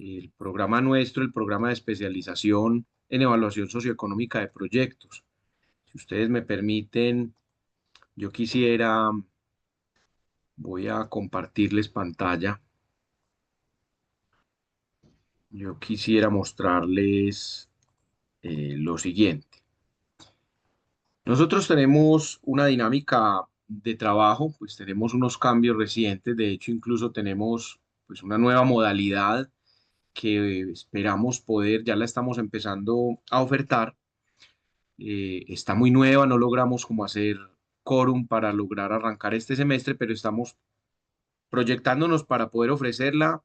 el programa nuestro, el programa de especialización en evaluación socioeconómica de proyectos. Si ustedes me permiten, yo quisiera, voy a compartirles pantalla. Yo quisiera mostrarles lo siguiente. Nosotros tenemos una dinámica de trabajo, pues tenemos unos cambios recientes, de hecho incluso tenemos pues una nueva modalidad que esperamos poder, ya la estamos empezando a ofertar. Está muy nueva, no logramos como hacer quórum para lograr arrancar este semestre, pero estamos proyectándonos para poder ofrecerla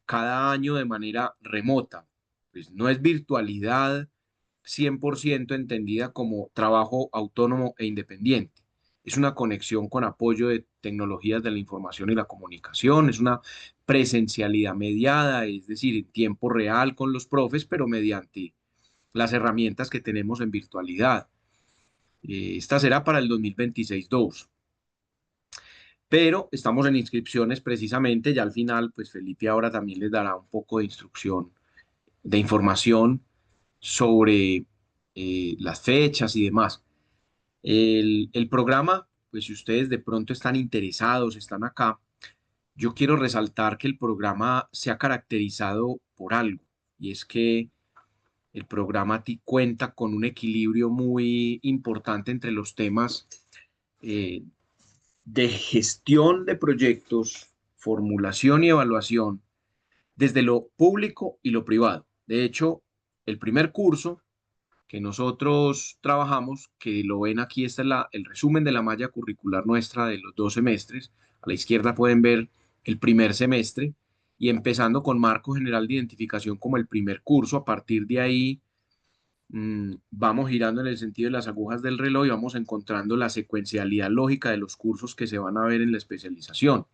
cada año de manera remota. Pues no es virtualidad 100% entendida como trabajo autónomo e independiente. Es una conexión con apoyo de tecnologías de la información y la comunicación, es una presencialidad mediada, es decir, en tiempo real con los profes, pero mediante las herramientas que tenemos en virtualidad. Esta será para el 2026-2, pero estamos en inscripciones precisamente, ya al final, pues Felipe ahora también les dará un poco de instrucción, de información sobre las fechas y demás. El programa, pues si ustedes de pronto están interesados, están acá, yo quiero resaltar que el programa se ha caracterizado por algo, y es que el programa cuenta con un equilibrio muy importante entre los temas eh, de gestión de proyectos, formulación y evaluación, desde lo público y lo privado. De hecho, el primer curso que nosotros trabajamos, que lo ven aquí, está el resumen de la malla curricular nuestra de los 2 semestres. A la izquierda pueden ver el primer semestre y empezando con marco general de identificación como el primer curso. A partir de ahí vamos girando en el sentido de las agujas del reloj y vamos encontrando la secuencialidad lógica de los cursos que se van a ver en la especialización.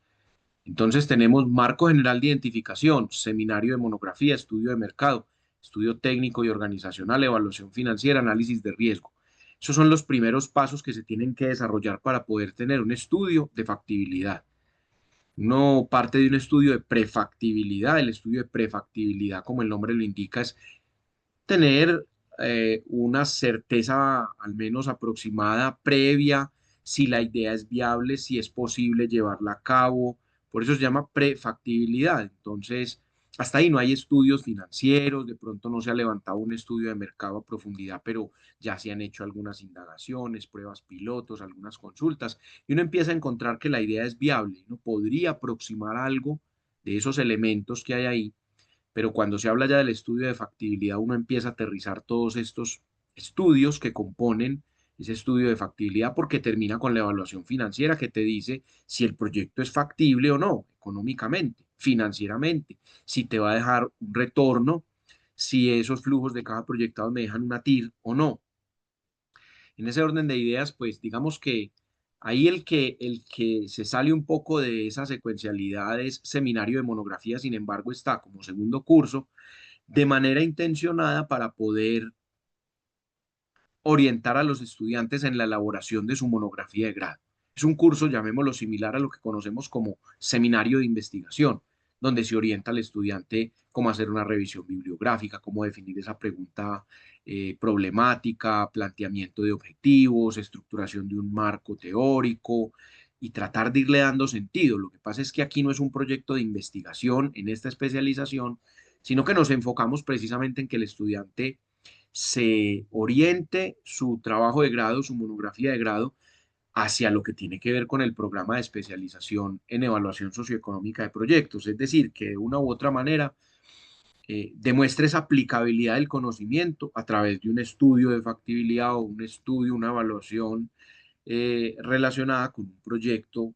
Entonces tenemos marco general de identificación, seminario de monografía, estudio de mercado, estudio técnico y organizacional, evaluación financiera, análisis de riesgo. Esos son los primeros pasos que se tienen que desarrollar para poder tener un estudio de factibilidad. No parte de un estudio de prefactibilidad. El estudio de prefactibilidad, como el nombre lo indica, es tener una certeza al menos aproximada, previa, si la idea es viable, si es posible llevarla a cabo. Por eso se llama prefactibilidad. Entonces, hasta ahí no hay estudios financieros, de pronto no se ha levantado un estudio de mercado a profundidad, pero ya se han hecho algunas indagaciones, pruebas pilotos, algunas consultas, y uno empieza a encontrar que la idea es viable, uno podría aproximar algo de esos elementos que hay ahí, pero cuando se habla ya del estudio de factibilidad, uno empieza a aterrizar todos estos estudios que componen ese estudio de factibilidad, porque termina con la evaluación financiera que te dice si el proyecto es factible o no, económicamente, financieramente, si te va a dejar un retorno, si esos flujos de caja proyectados me dejan una TIR o no. En ese orden de ideas, pues digamos que ahí el que se sale un poco de esa secuencialidad es seminario de monografía, sin embargo, está como segundo curso de manera intencionada para poder orientar a los estudiantes en la elaboración de su monografía de grado. Es un curso, llamémoslo similar a lo que conocemos como seminario de investigación, donde se orienta al estudiante cómo hacer una revisión bibliográfica, cómo definir esa pregunta problemática, planteamiento de objetivos, estructuración de un marco teórico y tratar de irle dando sentido. Lo que pasa es que aquí no es un proyecto de investigación en esta especialización, sino que nos enfocamos precisamente en que el estudiante se oriente su trabajo de grado, su monografía de grado, hacia lo que tiene que ver con el programa de especialización en evaluación socioeconómica de proyectos. Es decir, que de una u otra manera demuestre esa aplicabilidad del conocimiento a través de un estudio de factibilidad o un estudio, una evaluación relacionada con un proyecto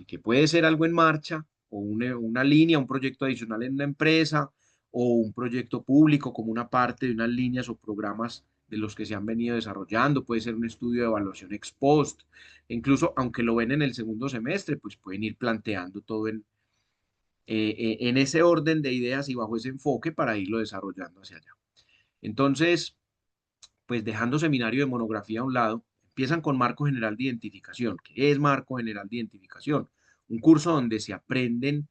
que puede ser algo en marcha o una línea, un proyecto adicional en una empresa o un proyecto público como una parte de unas líneas o programas de los que se han venido desarrollando, puede ser un estudio de evaluación ex post, incluso aunque lo ven en el segundo semestre, pues pueden ir planteando todo en ese orden de ideas y bajo ese enfoque para irlo desarrollando hacia allá. Entonces, pues dejando seminario de monografía a un lado, empiezan con marco general de identificación. ¿Qué es marco general de identificación? Un curso donde se aprenden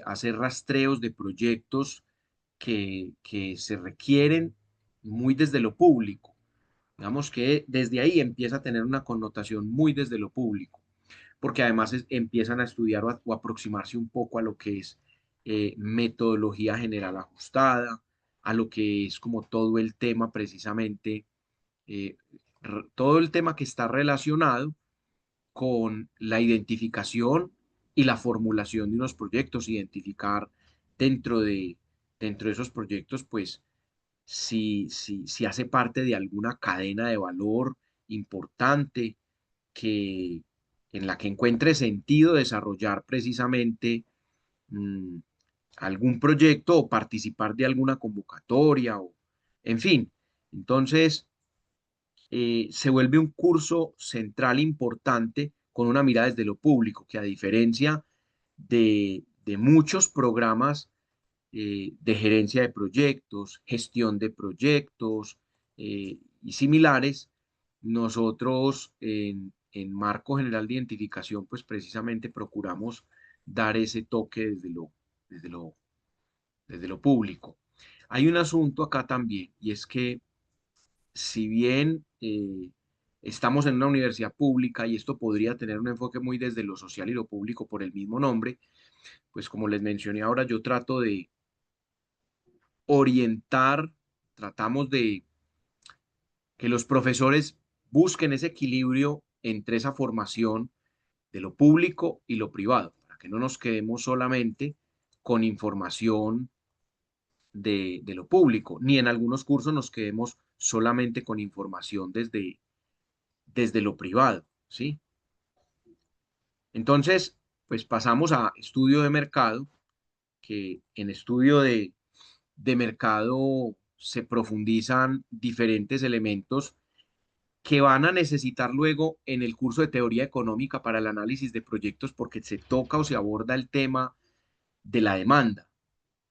hacer rastreos de proyectos que se requieren muy desde lo público. Digamos que desde ahí empieza a tener una connotación muy desde lo público, porque además empiezan a estudiar o aproximarse un poco a lo que es metodología general ajustada, a lo que es como todo el tema precisamente, eh, todo el tema que está relacionado con la identificación y la formulación de unos proyectos, identificar dentro de, dentro de esos proyectos, pues si hace parte de alguna cadena de valor importante que, en la que encuentre sentido desarrollar precisamente mmm, algún proyecto o participar de alguna convocatoria, o, en fin. Entonces, se vuelve un curso central importante con una mirada desde lo público, que a diferencia de muchos programas de gerencia de proyectos, gestión de proyectos y similares, nosotros en Marco General de Identificación, pues precisamente procuramos dar ese toque desde lo, desde lo público. Hay un asunto acá también, y es que si bien estamos en una universidad pública y esto podría tener un enfoque muy desde lo social y lo público por el mismo nombre, pues como les mencioné ahora, yo trato de orientar, tratamos de que los profesores busquen ese equilibrio entre esa formación de lo público y lo privado, para que no nos quedemos solamente con información de lo público, ni en algunos cursos nos quedemos solamente con información desde lo privado, ¿sí? Entonces, pues pasamos a estudio de mercado, que en estudio de mercado se profundizan diferentes elementos que van a necesitar luego en el curso de teoría económica para el análisis de proyectos, porque se toca o se aborda el tema de la demanda.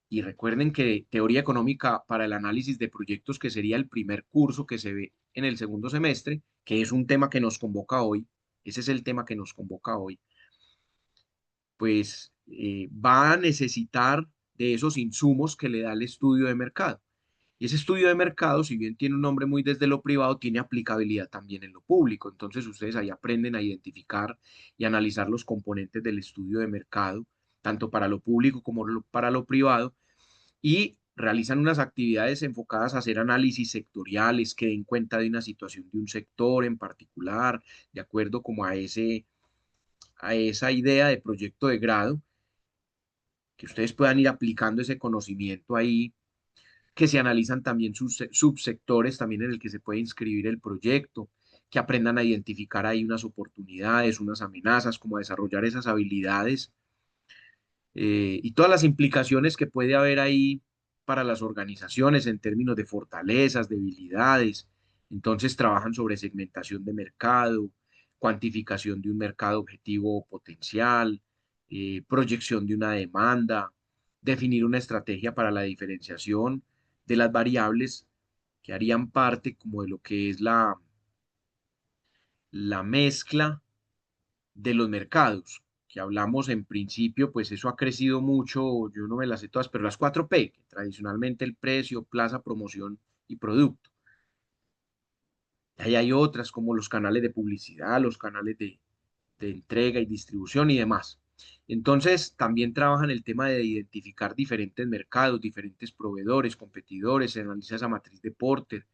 Y recuerden que teoría económica para el análisis de proyectos, que sería el primer curso que se ve en el segundo semestre, que es un tema que nos convoca hoy, ese es el tema que nos convoca hoy, pues va a necesitar de esos insumos que le da el estudio de mercado. Y ese estudio de mercado, si bien tiene un nombre muy desde lo privado, tiene aplicabilidad también en lo público. Entonces ustedes ahí aprenden a identificar y analizar los componentes del estudio de mercado, tanto para lo público como para lo privado, y realizan unas actividades enfocadas a hacer análisis sectoriales que den cuenta de una situación de un sector en particular, de acuerdo como a esa idea de proyecto de grado, que ustedes puedan ir aplicando ese conocimiento ahí, que se analizan también sus subsectores también en el que se puede inscribir el proyecto, que aprendan a identificar ahí unas oportunidades, unas amenazas, como a desarrollar esas habilidades y todas las implicaciones que puede haber ahí para las organizaciones en términos de fortalezas, debilidades. Entonces trabajan sobre segmentación de mercado, cuantificación de un mercado objetivo potencial, proyección de una demanda, definir una estrategia para la diferenciación de las variables que harían parte como de lo que es la mezcla de los mercados, que hablamos en principio, pues eso ha crecido mucho, yo no me las sé todas, pero las 4P, que tradicionalmente el precio, plaza, promoción y producto. Ahí hay otras como los canales de publicidad, los canales de entrega y distribución y demás. Entonces, también trabajan el tema de identificar diferentes mercados, diferentes proveedores, competidores, se analiza esa matriz de Porter,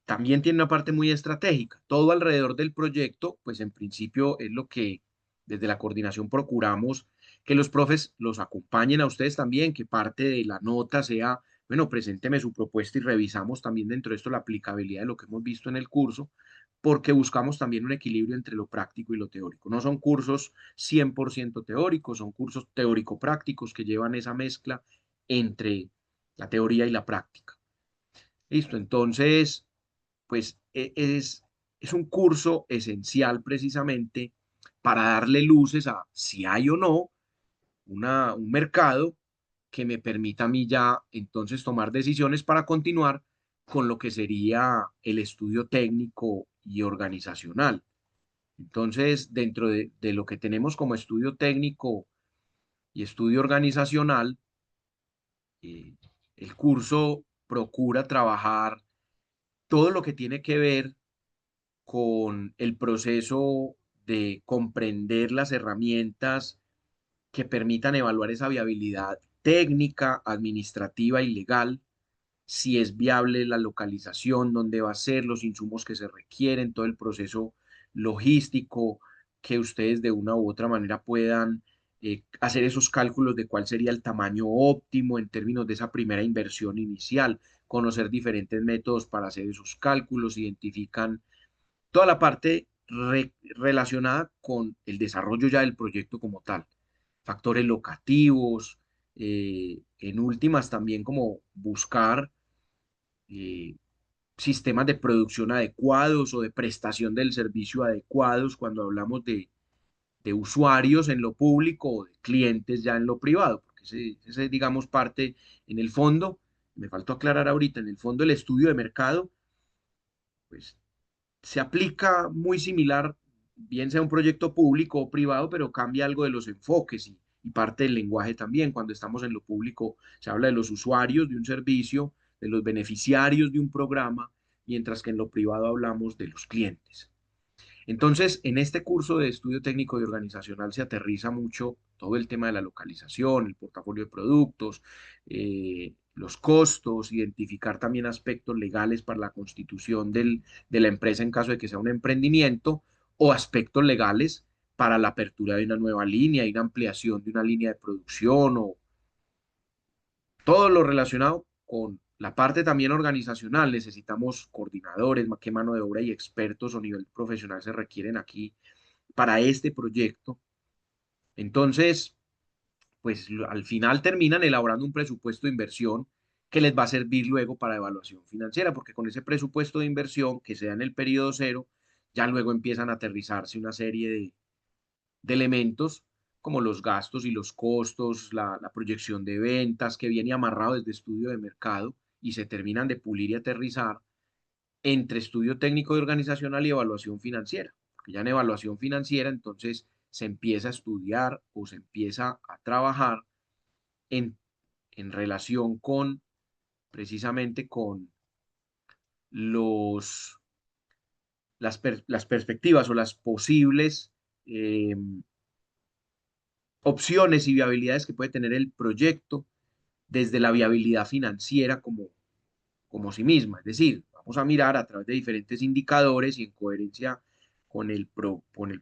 también tiene una parte muy estratégica. Todo alrededor del proyecto, pues en principio es lo que desde la coordinación procuramos que los profes los acompañen a ustedes también, que parte de la nota sea, bueno, presénteme su propuesta y revisamos también dentro de esto la aplicabilidad de lo que hemos visto en el curso, porque buscamos también un equilibrio entre lo práctico y lo teórico. No son cursos 100% teóricos, son cursos teórico-prácticos que llevan esa mezcla entre la teoría y la práctica. Listo, entonces pues es un curso esencial precisamente para darle luces a si hay o no un mercado que me permita a mí ya entonces tomar decisiones para continuar con lo que sería el estudio técnico y organizacional. Entonces, dentro de lo que tenemos como estudio técnico, y estudio organizacional, eh, el curso procura trabajar todo lo que tiene que ver con el proceso de comprender las herramientas que permitan evaluar esa viabilidad técnica, administrativa y legal, si es viable la localización, dónde va a ser, los insumos que se requieren, todo el proceso logístico, que ustedes de una u otra manera puedan hacer esos cálculos de cuál sería el tamaño óptimo en términos de esa primera inversión inicial, conocer diferentes métodos para hacer esos cálculos, identifican toda la parte relacionada con el desarrollo ya del proyecto como tal, factores locativos, en últimas también como buscar eh, sistemas de producción adecuados o de prestación del servicio adecuados cuando hablamos de usuarios en lo público o de clientes ya en lo privado, porque ese digamos, parte en el fondo, me faltó aclarar ahorita, en el fondo el estudio de mercado, pues se aplica muy similar, bien sea un proyecto público o privado, pero cambia algo de los enfoques y parte del lenguaje también. Cuando estamos en lo público se habla de los usuarios de un servicio, de los beneficiarios de un programa, mientras que en lo privado hablamos de los clientes. Entonces, en este curso de estudio técnico y organizacional se aterriza mucho todo el tema de la localización, el portafolio de productos, los costos, identificar también aspectos legales para la constitución de la empresa en caso de que sea un emprendimiento o aspectos legales para la apertura de una nueva línea y una ampliación de una línea de producción o todo lo relacionado con la parte también organizacional. Necesitamos coordinadores, qué mano de obra y expertos o nivel profesional se requieren aquí para este proyecto. Entonces, pues al final terminan elaborando un presupuesto de inversión que les va a servir luego para evaluación financiera, porque con ese presupuesto de inversión que se da en el periodo cero, ya luego empiezan a aterrizarse una serie de elementos como los gastos y los costos, la proyección de ventas que viene amarrado desde estudio de mercado y se terminan de pulir y aterrizar entre estudio técnico y organizacional y evaluación financiera. Porque ya en evaluación financiera entonces se empieza a estudiar o se empieza a trabajar en, en relación con precisamente con los, las perspectivas o las posibles eh, opciones y viabilidades que puede tener el proyecto desde la viabilidad financiera como sí misma. Es decir, vamos a mirar a través de diferentes indicadores y en coherencia con el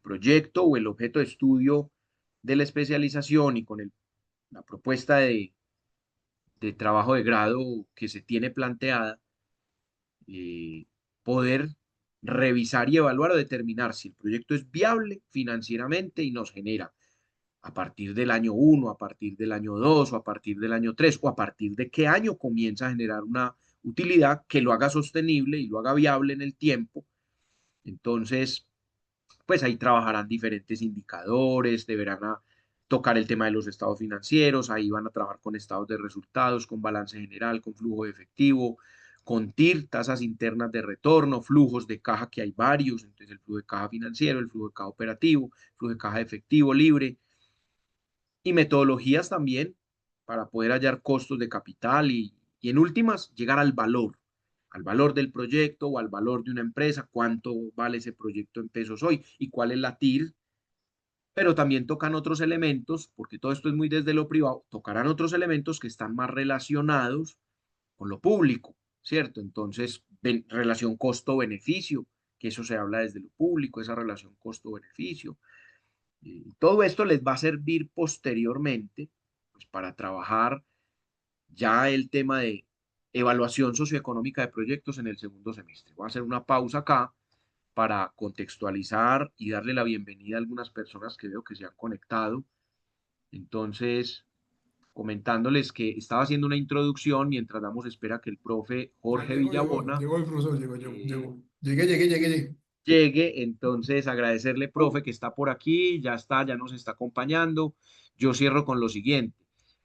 proyecto o el objeto de estudio de la especialización y con la propuesta de trabajo de grado que se tiene planteada, eh, poder revisar y evaluar o determinar si el proyecto es viable financieramente y nos genera a partir del año uno, a partir del año 2 o a partir del año 3 o a partir de qué año comienza a generar una utilidad que lo haga sostenible y lo haga viable en el tiempo. Entonces, pues ahí trabajarán diferentes indicadores, deberán tocar el tema de los estados financieros, ahí van a trabajar con estados de resultados, con balance general, con flujo de efectivo, con TIR, tasas internas de retorno, flujos de caja que hay varios, entonces el flujo de caja financiero, el flujo de caja operativo, el flujo de caja de efectivo libre, y metodologías también para poder hallar costos de capital y en últimas llegar al valor del proyecto o al valor de una empresa, cuánto vale ese proyecto en pesos hoy y cuál es la TIR, pero también tocan otros elementos, porque todo esto es muy desde lo privado, tocarán otros elementos que están más relacionados con lo público, ¿cierto? Entonces, relación costo-beneficio, que eso se habla desde lo público, esa relación costo-beneficio. Todo esto les va a servir posteriormente pues, para trabajar ya el tema de evaluación socioeconómica de proyectos en el segundo semestre. Voy a hacer una pausa acá para contextualizar y darle la bienvenida a algunas personas que veo que se han conectado. Entonces, comentándoles que estaba haciendo una introducción mientras damos espera que el profe Ya Jorge llegó, llegó, Villabona llegó el profesor, llegó, llegó, eh, llegó. Llegué. llegue. Entonces, agradecerle, profe, que está por aquí, ya está, ya nos está acompañando. Yo cierro con lo siguiente.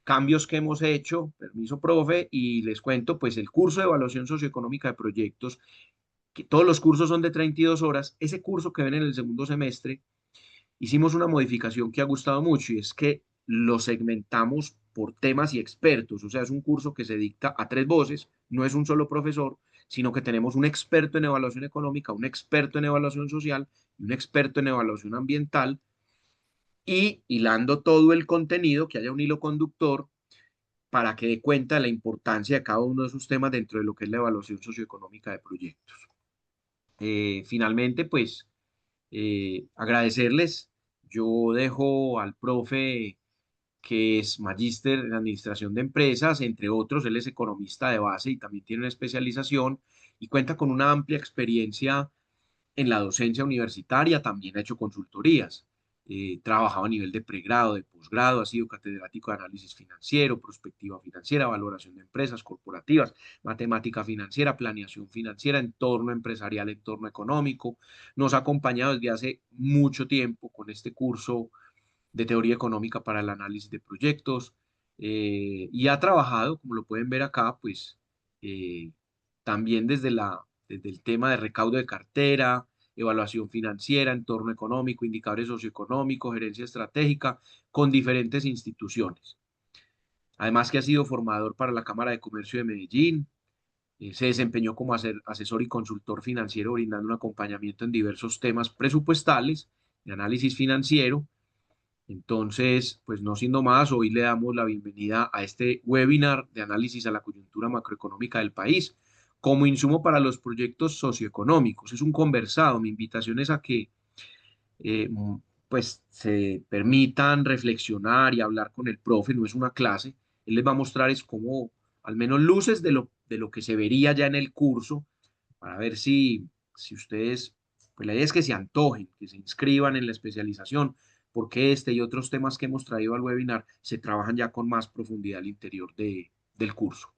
Cambios que hemos hecho, permiso, profe, y les cuento, pues el curso de evaluación socioeconómica de proyectos, que todos los cursos son de 32 horas, ese curso que ven en el segundo semestre, hicimos una modificación que ha gustado mucho y es que lo segmentamos por temas y expertos, o sea, es un curso que se dicta a tres voces, no es un solo profesor, sino que tenemos un experto en evaluación económica, un experto en evaluación social y un experto en evaluación ambiental, y hilando todo el contenido, que haya un hilo conductor para que dé cuenta de la importancia de cada uno de esos temas dentro de lo que es la evaluación socioeconómica de proyectos. Finalmente, pues, agradecerles. Yo dejo al profe que es magíster en administración de empresas, entre otros, él es economista de base y también tiene una especialización y cuenta con una amplia experiencia en la docencia universitaria, también ha hecho consultorías, trabajado a nivel de pregrado, de posgrado, ha sido catedrático de análisis financiero, prospectiva financiera, valoración de empresas corporativas, matemática financiera, planeación financiera, entorno empresarial, entorno económico. Nos ha acompañado desde hace mucho tiempo con este curso de teoría económica para el análisis de proyectos, y ha trabajado, como lo pueden ver acá, pues eh, también desde el tema de recaudo de cartera, evaluación financiera, entorno económico, indicadores socioeconómicos, gerencia estratégica, con diferentes instituciones. Además que ha sido formador para la Cámara de Comercio de Medellín, se desempeñó como asesor y consultor financiero, brindando un acompañamiento en diversos temas presupuestales, de análisis financiero. Entonces, pues no siendo más, hoy le damos la bienvenida a este webinar de análisis a la coyuntura macroeconómica del país como insumo para los proyectos socioeconómicos. Es un conversado. Mi invitación es a que eh, mm, pues se permitan reflexionar y hablar con el profe, no es una clase. Él les va a mostrar es como al menos luces de lo que se vería ya en el curso para ver si ustedes, pues la idea es que se antojen, que se inscriban en la especialización, porque este y otros temas que hemos traído al webinar se trabajan ya con más profundidad al interior del curso.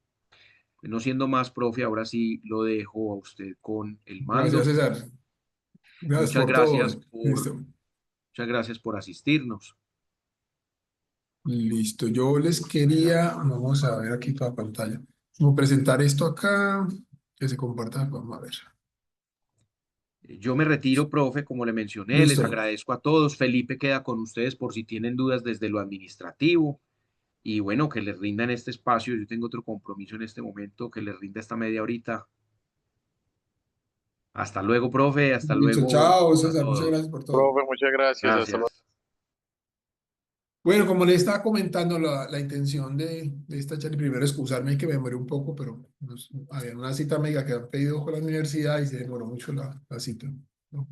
Pues no siendo más, profe, ahora sí lo dejo a usted con el Gracias, mando. César. Gracias Muchas por gracias todo. Listo. muchas gracias por asistirnos. Listo. Yo les quería, vamos a ver aquí para pantalla, como presentar esto acá, que se comparta, vamos a ver. Yo me retiro, profe, como le mencioné, les Listo. agradezco a todos. Felipe queda con ustedes por si tienen dudas desde lo administrativo. Y bueno, que les rinda en este espacio. Yo tengo otro compromiso en este momento, que les rinda esta media horita. Hasta luego, profe. Hasta Listo. luego Chao, a César. Muchas todos. gracias por todo. Profe, muchas gracias. Hasta luego. Gracias. Bueno, como les estaba comentando, la intención de esta charla, primero excusarme que me demoré un poco, pero había una cita médica que han pedido con la universidad y se demoró mucho la cita, ¿no?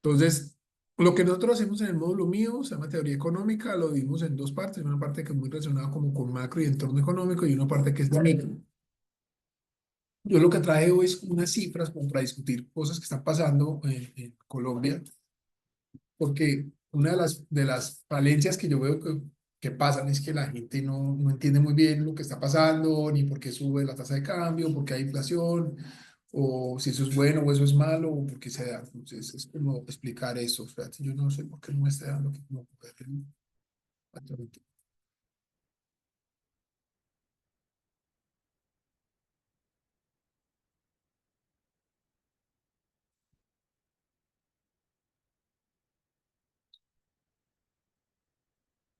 Entonces, lo que nosotros hacemos en el módulo mío se llama teoría económica, lo dimos en dos partes, una parte que es muy relacionada como con macro y entorno económico y una parte que es de micro. Yo lo que traje hoy es unas cifras como para discutir cosas que están pasando en Colombia, porque una de las falencias que yo veo que pasan es que la gente no entiende muy bien lo que está pasando, ni por qué sube la tasa de cambio, por qué hay inflación, o si eso es bueno o eso es malo, o por qué se da. Entonces, es como explicar eso. O sea, yo no sé por qué no me está dando que no,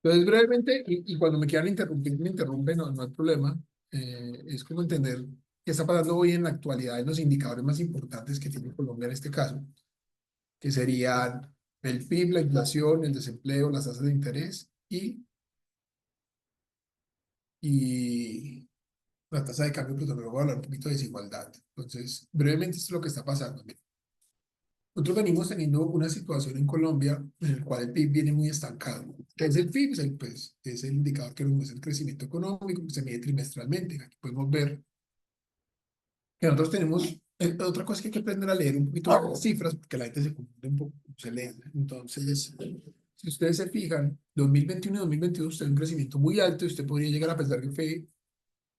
entonces, brevemente, y cuando me quieran interrumpir, me interrumpen, no hay problema. Es como entender qué está pasando hoy en la actualidad en los indicadores más importantes que tiene Colombia en este caso, que serían el PIB, la inflación, el desempleo, las tasas de interés y la tasa de cambio, pues también voy a hablar un poquito de desigualdad. Entonces, brevemente, esto es lo que está pasando. Mira, nosotros venimos teniendo una situación en Colombia en la cual el PIB viene muy estancado. ¿Qué es el PIB? Es el indicador que nos muestra el crecimiento económico, que se mide trimestralmente. Aquí podemos ver que nosotros tenemos otra cosa que hay que aprender a leer un poquito las cifras, porque la gente se confunde un poco, se lee. Entonces, si ustedes se fijan, 2021 y 2022 usted un crecimiento muy alto y usted podría llegar a pensar que fue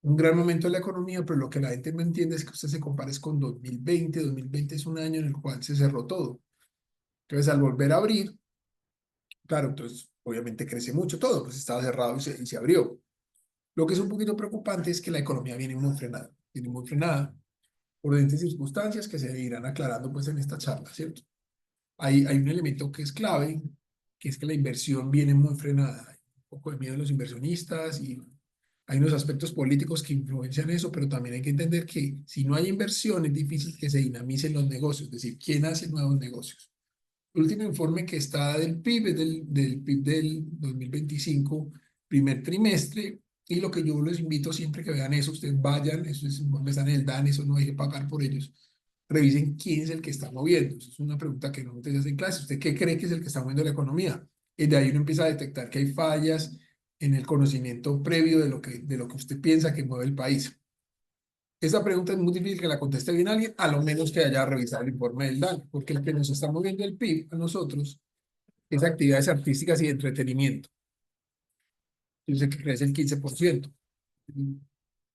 un gran momento de la economía, pero lo que la gente no entiende es que usted se compara es con 2020. 2020 es un año en el cual se cerró todo. Entonces, al volver a abrir, claro, entonces obviamente crece mucho todo, pues estaba cerrado y se abrió. Lo que es un poquito preocupante es que la economía viene muy frenada por diferentes circunstancias que se irán aclarando pues en esta charla, ¿cierto? Hay un elemento que es clave que es que la inversión viene muy frenada. Hay un poco de miedo de los inversionistas y hay unos aspectos políticos que influencian eso, pero también hay que entender que si no hay inversión es difícil que se dinamicen los negocios, es decir, ¿quién hace nuevos negocios? El último informe que está del PIB es del PIB del 2025, primer trimestre, y lo que yo les invito siempre que vean eso, ustedes vayan, esos informes están en el DAN, eso no hay que pagar por ellos, revisen quién es el que está moviendo. Eso es una pregunta que no te hacen en clase. ¿Usted qué cree que es el que está moviendo la economía? Y de ahí uno empieza a detectar que hay fallas en el conocimiento previo de lo que usted piensa que mueve el país. Esa pregunta es muy difícil que la conteste bien alguien, a lo menos que haya revisado el informe del DAN, porque el que nos está moviendo el PIB a nosotros es actividades artísticas y de entretenimiento. Dice que crece el 15%.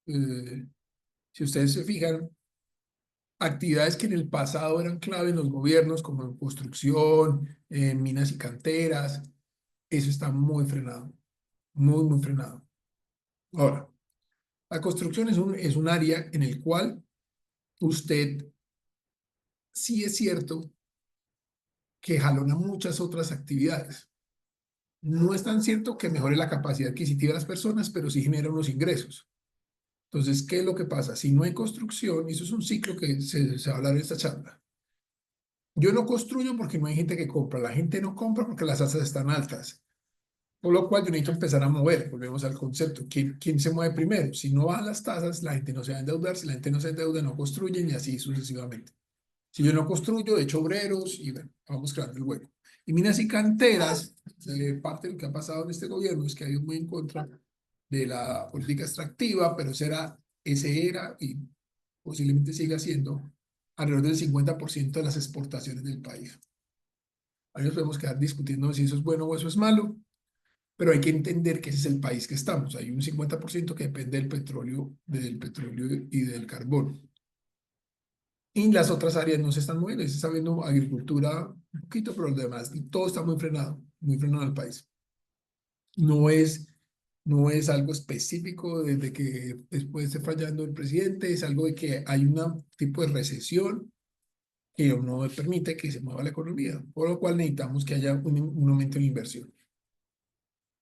Eh, si ustedes se fijan, actividades que en el pasado eran clave en los gobiernos, como en construcción, minas y canteras, eso está muy frenado, muy, muy frenado. Ahora, la construcción es un área en el cual usted sí es cierto que jalona muchas otras actividades. No es tan cierto que mejore la capacidad adquisitiva de las personas, pero sí genera unos ingresos. Entonces, ¿qué es lo que pasa? Si no hay construcción, y eso es un ciclo que se va a hablar en esta charla. Yo no construyo porque no hay gente que compra. La gente no compra porque las tasas están altas. Por lo cual yo necesito empezar a mover. Volvemos al concepto. ¿Quién se mueve primero? Si no bajan las tasas, la gente no se va a endeudar. Si la gente no se endeuda, no construyen y así sucesivamente. Si yo no construyo, echo obreros y bueno, vamos creando el hueco. Y minas y canteras, parte de lo que ha pasado en este gobierno es que ha ido muy en contra de la política extractiva, pero ese era y posiblemente siga siendo alrededor del 50% de las exportaciones del país. Ahí nos podemos quedar discutiendo si eso es bueno o eso es malo, pero hay que entender que ese es el país que estamos. Hay un 50% que depende del petróleo y del carbón. Y las otras áreas no se están moviendo, se está viendo agricultura un poquito, pero lo demás, y todo está muy frenado en el país. No es, no es algo específico desde que después esté fallando el presidente, es algo de que hay un tipo de recesión que no permite que se mueva la economía, por lo cual necesitamos que haya un aumento en la inversión.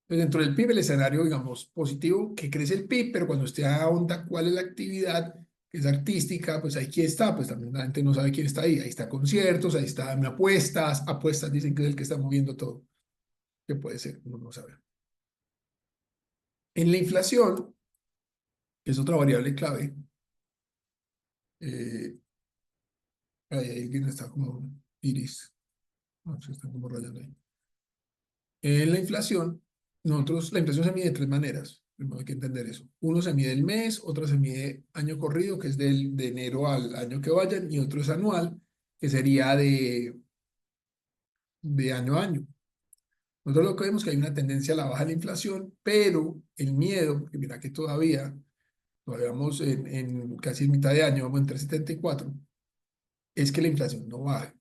Pues dentro del PIB, el escenario, digamos, positivo, que crece el PIB, pero cuando usted ahonda cuál es la actividad que es artística, pues ahí quién está, pues también la gente no sabe quién está ahí. Ahí está conciertos, ahí están apuestas, apuestas dicen que es el que está moviendo todo, que puede ser, uno no sabe. En la inflación, que es otra variable clave, eh, ahí alguien está como iris, no, se está como rayando ahí. En la inflación, la inflación se mide de tres maneras. Primero hay que entender eso. Uno se mide el mes, otro se mide año corrido, que es de enero al año que vayan, y otro es anual, que sería de año a año. Nosotros lo que vemos es que hay una tendencia a la baja de la inflación, pero el miedo, porque mira que todavía vamos en casi mitad de año, vamos en 3,74, es que la inflación no baje.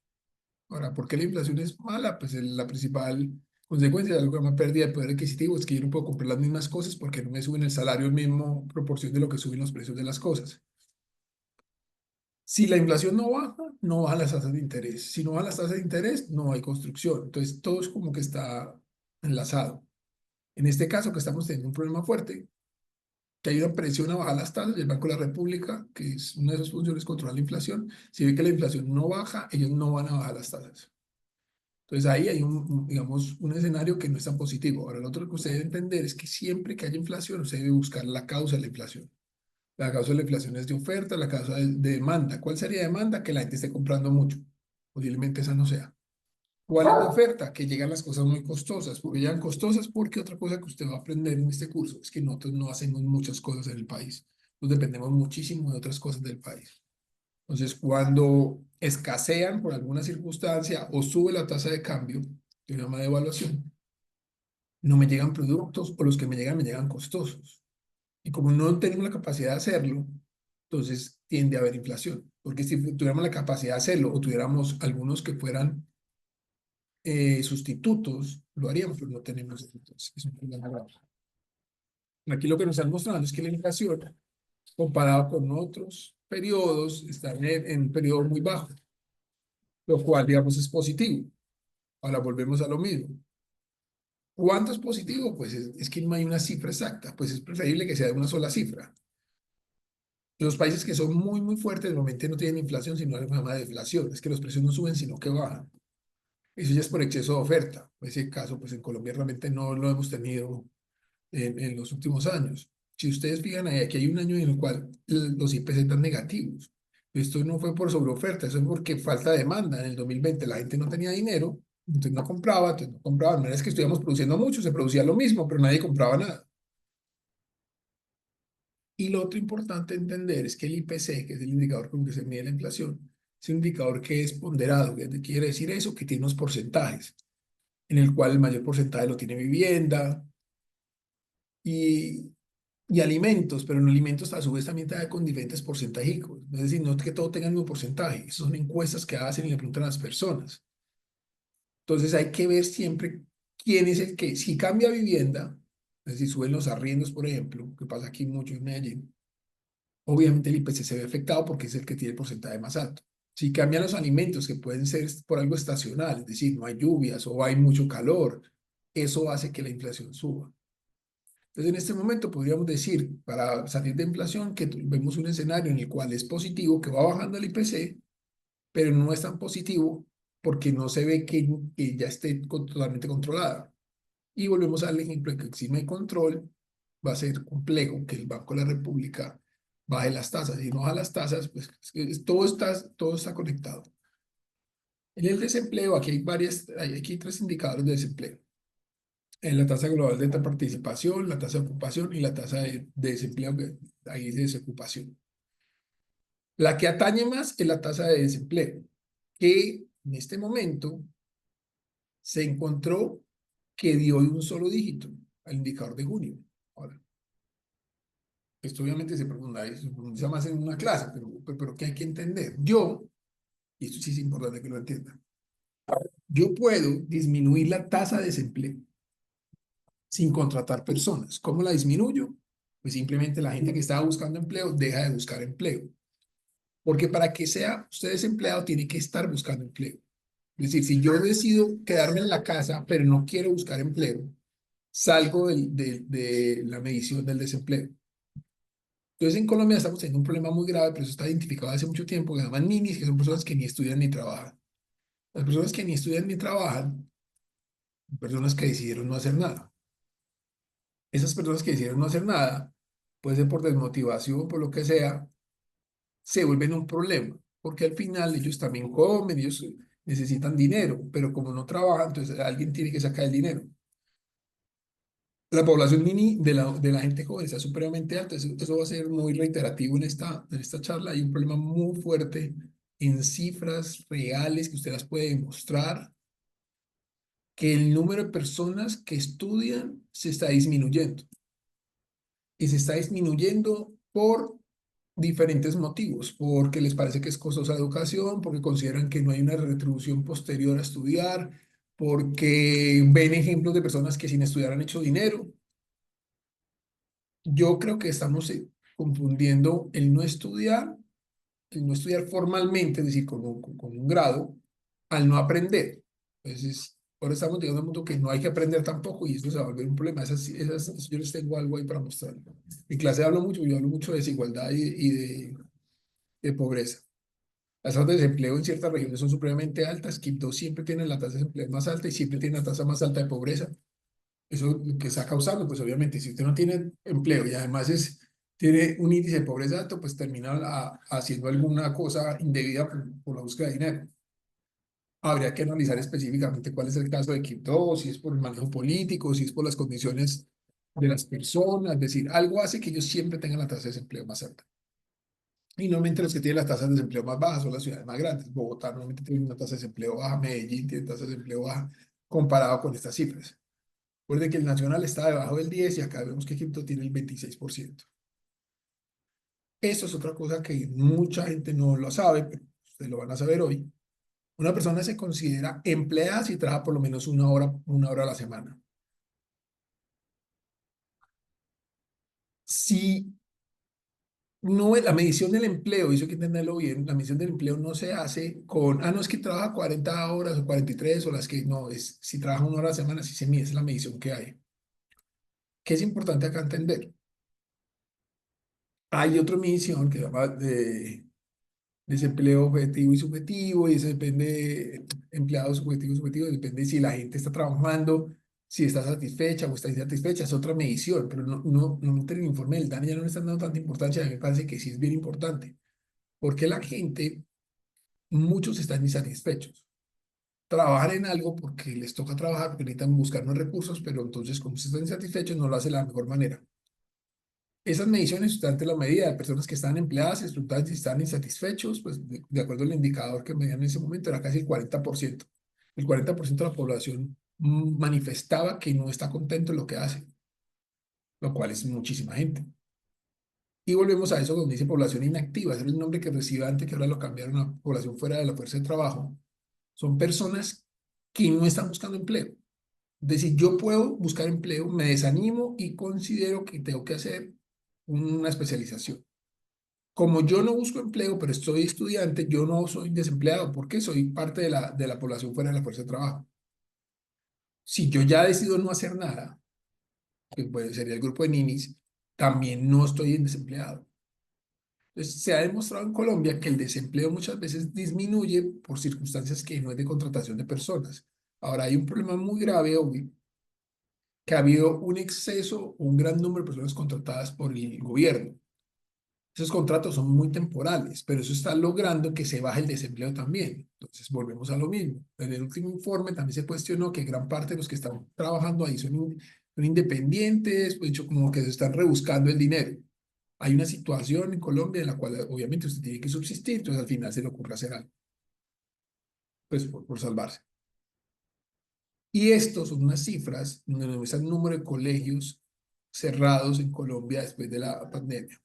Ahora, ¿por qué la inflación es mala? Pues la principal consecuencia de alguna pérdida de poder adquisitivo es que yo no puedo comprar las mismas cosas porque no me suben el salario en misma proporción de lo que suben los precios de las cosas. Si la inflación no baja, no bajan las tasas de interés. Si no bajan las tasas de interés, no hay construcción. Entonces, todo es como que está enlazado. En este caso, que estamos teniendo un problema fuerte, que hay una presión a bajar las tasas, y el Banco de la República, que es una de sus funciones, controlar la inflación. Si ve que la inflación no baja, ellos no van a bajar las tasas. Entonces ahí hay digamos, un escenario que no es tan positivo. Ahora, lo otro que usted debe entender es que siempre que haya inflación, usted debe buscar la causa de la inflación. La causa de la inflación es de oferta, la causa de demanda. ¿Cuál sería demanda? Que la gente esté comprando mucho. Posiblemente esa no sea. ¿Cuál es la oferta? Que llegan las cosas muy costosas. Porque llegan costosas porque otra cosa que usted va a aprender en este curso es que nosotros no hacemos muchas cosas en el país. Nos dependemos muchísimo de otras cosas del país. Entonces, cuando escasean por alguna circunstancia o sube la tasa de cambio, que se llama devaluación, no me llegan productos o los que me llegan costosos. Y como no tenemos la capacidad de hacerlo, entonces tiende a haber inflación. Porque si tuviéramos la capacidad de hacerlo o tuviéramos algunos que fueran sustitutos, lo haríamos, pero no tenemos. Entonces, es un problema grave. Aquí lo que nos están mostrando es que la inflación, comparado con otros periodos, está en un periodo muy bajo, lo cual, digamos, es positivo. Ahora volvemos a lo mismo. ¿Cuánto es positivo? Pues es que no hay una cifra exacta, pues es preferible que sea de una sola cifra. Los países que son muy, muy fuertes normalmente no tienen inflación, sino algo que se llama deflación. Es que los precios no suben, sino que bajan. Eso ya es por exceso de oferta. En ese caso, pues en Colombia realmente no lo hemos tenido en los últimos años. Si ustedes fijan ahí, aquí hay un año en el cual los IPC están negativos. Esto no fue por sobreoferta, eso es porque falta demanda. En el 2020 la gente no tenía dinero, entonces no compraba. No es que estuviéramos produciendo mucho, se producía lo mismo, pero nadie compraba nada. Y lo otro importante entender es que el IPC, que es el indicador con que se mide la inflación, es un indicador que es ponderado. ¿Qué quiere decir eso? Que tiene unos porcentajes, en el cual el mayor porcentaje lo tiene vivienda y, y alimentos, pero en alimentos a su vez también trae con diferentes porcentajes. Es decir, no es que todo tenga el mismo porcentaje. Esas son encuestas que hacen y le preguntan a las personas. Entonces hay que ver siempre quién es el que, si cambia vivienda, es decir, suben los arriendos, por ejemplo, que pasa aquí mucho en Medellín. Obviamente el IPC se ve afectado porque es el que tiene el porcentaje más alto. Si cambian los alimentos, que pueden ser por algo estacional, es decir, no hay lluvias o hay mucho calor, eso hace que la inflación suba. Entonces, en este momento podríamos decir, para salir de inflación, que vemos un escenario en el cual es positivo, que va bajando el IPC, pero no es tan positivo porque no se ve que ya esté totalmente controlada. Y volvemos al ejemplo de que si no hay control, va a ser complejo que el Banco de la República baje las tasas. Si no baja las tasas, pues todo está conectado. En el desempleo, aquí hay aquí tres indicadores de desempleo. En la tasa global de participación, la tasa de ocupación y la tasa de desempleo, que ahí es de desocupación. La que atañe más es la tasa de desempleo, que en este momento se encontró que dio un solo dígito al indicador de junio. Ahora, esto obviamente se profundiza más en una clase, pero ¿qué hay que entender? Y esto sí es importante que lo entiendan, yo puedo disminuir la tasa de desempleo sin contratar personas. ¿Cómo la disminuyo? Pues simplemente la gente que estaba buscando empleo deja de buscar empleo. Porque para que sea usted desempleado tiene que estar buscando empleo. Es decir, si yo decido quedarme en la casa, pero no quiero buscar empleo, salgo de la medición del desempleo. Entonces, en Colombia estamos teniendo un problema muy grave, pero eso está identificado hace mucho tiempo, que se llaman ninis, que son personas que ni estudian ni trabajan. Las personas que ni estudian ni trabajan, son personas que decidieron no hacer nada. Esas personas que decidieron no hacer nada, puede ser por desmotivación, por lo que sea, se vuelven un problema, porque al final ellos también comen, ellos necesitan dinero, pero como no trabajan, entonces alguien tiene que sacar el dinero. La población mini de la gente joven está supremamente alta. Eso va a ser muy reiterativo en esta charla. Hay un problema muy fuerte en cifras reales que usted las puede demostrar, que el número de personas que estudian se está disminuyendo. Y se está disminuyendo por diferentes motivos, porque les parece que es costosa la educación, porque consideran que no hay una retribución posterior a estudiar, porque ven ejemplos de personas que sin estudiar han hecho dinero. Yo creo que estamos confundiendo el no estudiar formalmente, es decir, con un grado, al no aprender. Entonces, ahora estamos llegando a un punto que no hay que aprender tampoco y esto se va a volver un problema. Yo les tengo algo ahí para mostrar. En clase yo hablo mucho de desigualdad y de pobreza. Las tasas de desempleo en ciertas regiones son supremamente altas. Quito siempre tiene la tasa de desempleo más alta y siempre tiene la tasa más alta de pobreza. Eso lo que está causando, pues obviamente, si usted no tiene empleo y además tiene un índice de pobreza alto, pues termina haciendo alguna cosa indebida por la búsqueda de dinero. Habría que analizar específicamente cuál es el caso de Quibdó, si es por el manejo político, si es por las condiciones de las personas, es decir, algo hace que ellos siempre tengan la tasa de desempleo más alta. Y normalmente los que tienen las tasas de desempleo más bajas son las ciudades más grandes. Bogotá normalmente tiene una tasa de desempleo baja, Medellín tiene tasa de desempleo baja comparado con estas cifras. Recuerden que el nacional está debajo del 10 y acá vemos que Egipto tiene el 26%. Eso es otra cosa que mucha gente no lo sabe, pero ustedes lo van a saber hoy. Una persona se considera empleada si trabaja por lo menos una hora a la semana. Si no, la medición del empleo, eso hay que entenderlo bien, la medición del empleo no se hace con, no es que trabaja 40 horas o 43 o las que, no, es si trabaja 1 hora a la semana, sí se mide, esa es la medición que hay. ¿Qué es importante acá entender? Hay otra medición que se llama de desempleo objetivo y subjetivo, y eso depende, empleado subjetivo y subjetivo, depende si la gente está trabajando, si está satisfecha o está insatisfecha, es otra medición, pero no en el informe del DANE ya no le están dando tanta importancia, a mí me parece que sí es bien importante, porque la gente, muchos están insatisfechos. Trabajan en algo porque les toca trabajar, porque necesitan buscar unos recursos, pero entonces como se están insatisfechos no lo hacen de la mejor manera. Esas mediciones están ante la medida de personas que están empleadas, explotadas y están insatisfechos, pues de acuerdo al indicador que medían en ese momento, era casi el 40%. El 40% de la población manifestaba que no está contento en lo que hace, lo cual es muchísima gente. Y volvemos a eso donde dice población inactiva, ese es el nombre que recibe antes, que ahora lo cambiaron a población fuera de la fuerza de trabajo. Son personas que no están buscando empleo. Es decir, yo puedo buscar empleo, me desanimo y considero que tengo que hacer una especialización. Como yo no busco empleo, pero estoy estudiante, yo no soy desempleado porque soy parte de la población fuera de la fuerza de trabajo. Si yo ya decido no hacer nada, que sería el grupo de ninis, también no estoy en desempleado. Entonces, se ha demostrado en Colombia que el desempleo muchas veces disminuye por circunstancias que no es de contratación de personas. Ahora, hay un problema muy grave hoy, que ha habido un exceso, un gran número de personas contratadas por el gobierno. Esos contratos son muy temporales, pero eso está logrando que se baje el desempleo también. Entonces, volvemos a lo mismo. En el último informe también se cuestionó que gran parte de los que están trabajando ahí son independientes, pues dicho, como que se están rebuscando el dinero. Hay una situación en Colombia en la cual obviamente usted tiene que subsistir, entonces al final se le ocurre hacer algo, pues por salvarse. Y estos son unas cifras donde nos muestran el número de colegios cerrados en Colombia después de la pandemia.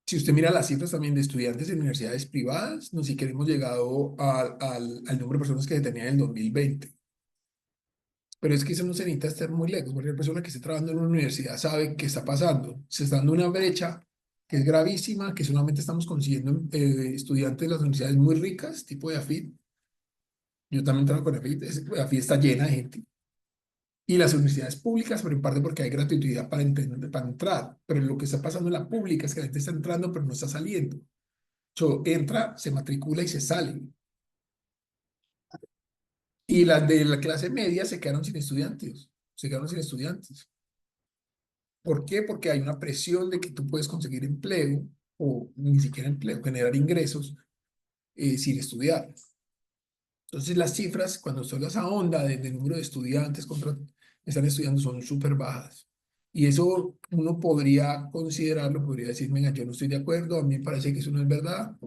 Si usted mira las cifras también de estudiantes en universidades privadas, no siquiera hemos llegado al número de personas que se tenían en el 2020. Pero es que eso no se necesita estar muy lejos. Cualquier persona que esté trabajando en una universidad sabe qué está pasando. Se está dando una brecha que es gravísima, que solamente estamos consiguiendo estudiantes de las universidades muy ricas, tipo de AFIT. Yo también trabajo con AFIT. AFIT está llena de gente. Y las universidades públicas, pero en parte porque hay gratuidad para entrar. Pero lo que está pasando en la pública es que la gente está entrando, pero no está saliendo. Entra, se matricula y se sale. Y las de la clase media se quedaron sin estudiantes. Se quedaron sin estudiantes. ¿Por qué? Porque hay una presión de que tú puedes conseguir empleo o ni siquiera empleo, generar ingresos sin estudiar. Entonces las cifras, cuando usted esa onda de número de estudiantes que están estudiando son súper bajas. Y eso uno podría considerarlo, podría decir, venga, yo no estoy de acuerdo, a mí me parece que eso no es verdad.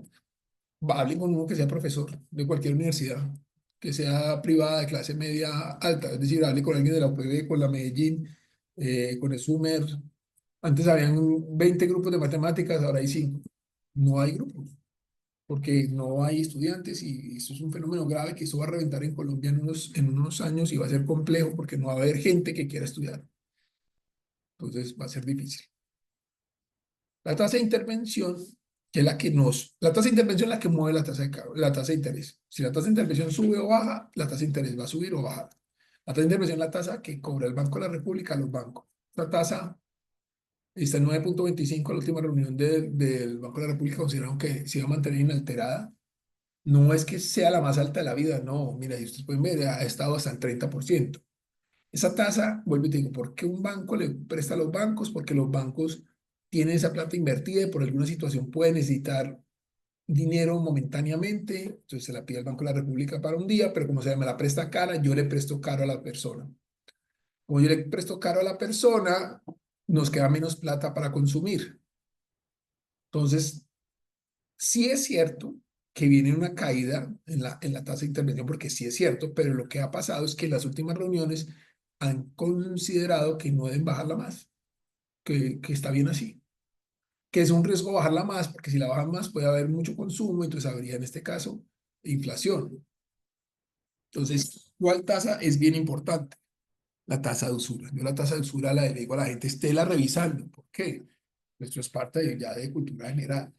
Hablen con uno que sea profesor de cualquier universidad, que sea privada de clase media alta, es decir, hable con alguien de la UPB, con la Medellín, con el SUMER. Antes habían 20 grupos de matemáticas, ahora hay 5. No hay grupos, porque no hay estudiantes y eso es un fenómeno grave que eso va a reventar en Colombia en unos años y va a ser complejo porque no va a haber gente que quiera estudiar. Entonces va a ser difícil. La tasa de intervención, que es la tasa de intervención es la que mueve la tasa de interés. Si la tasa de intervención sube o baja, la tasa de interés va a subir o bajar. La tasa de intervención es la tasa que cobra el Banco de la República a los bancos. La tasa está en 9,25. La última reunión del Banco de la República consideraron que se iba a mantener inalterada. No es que sea la más alta de la vida, no. Mira, si ustedes pueden ver, ha estado hasta el 30%. Esa tasa, vuelvo y te digo, ¿por qué un banco le presta a los bancos? Porque los bancos tienen esa plata invertida y por alguna situación pueden necesitar dinero momentáneamente, entonces se la pide al Banco de la República para un día, pero como se me la presta cara, yo le presto caro a la persona. Como yo le presto caro a la persona, nos queda menos plata para consumir. Entonces, sí es cierto que viene una caída en la tasa de intervención, porque sí es cierto, pero lo que ha pasado es que en las últimas reuniones han considerado que no deben bajarla más, que está bien así, que es un riesgo bajarla más, porque si la bajan más puede haber mucho consumo, entonces habría en este caso inflación. Entonces, ¿cuál tasa es bien importante? La tasa de usura. Yo la tasa de usura le digo a la gente, estéla revisando. ¿Por qué? Esto es parte ya de cultura general.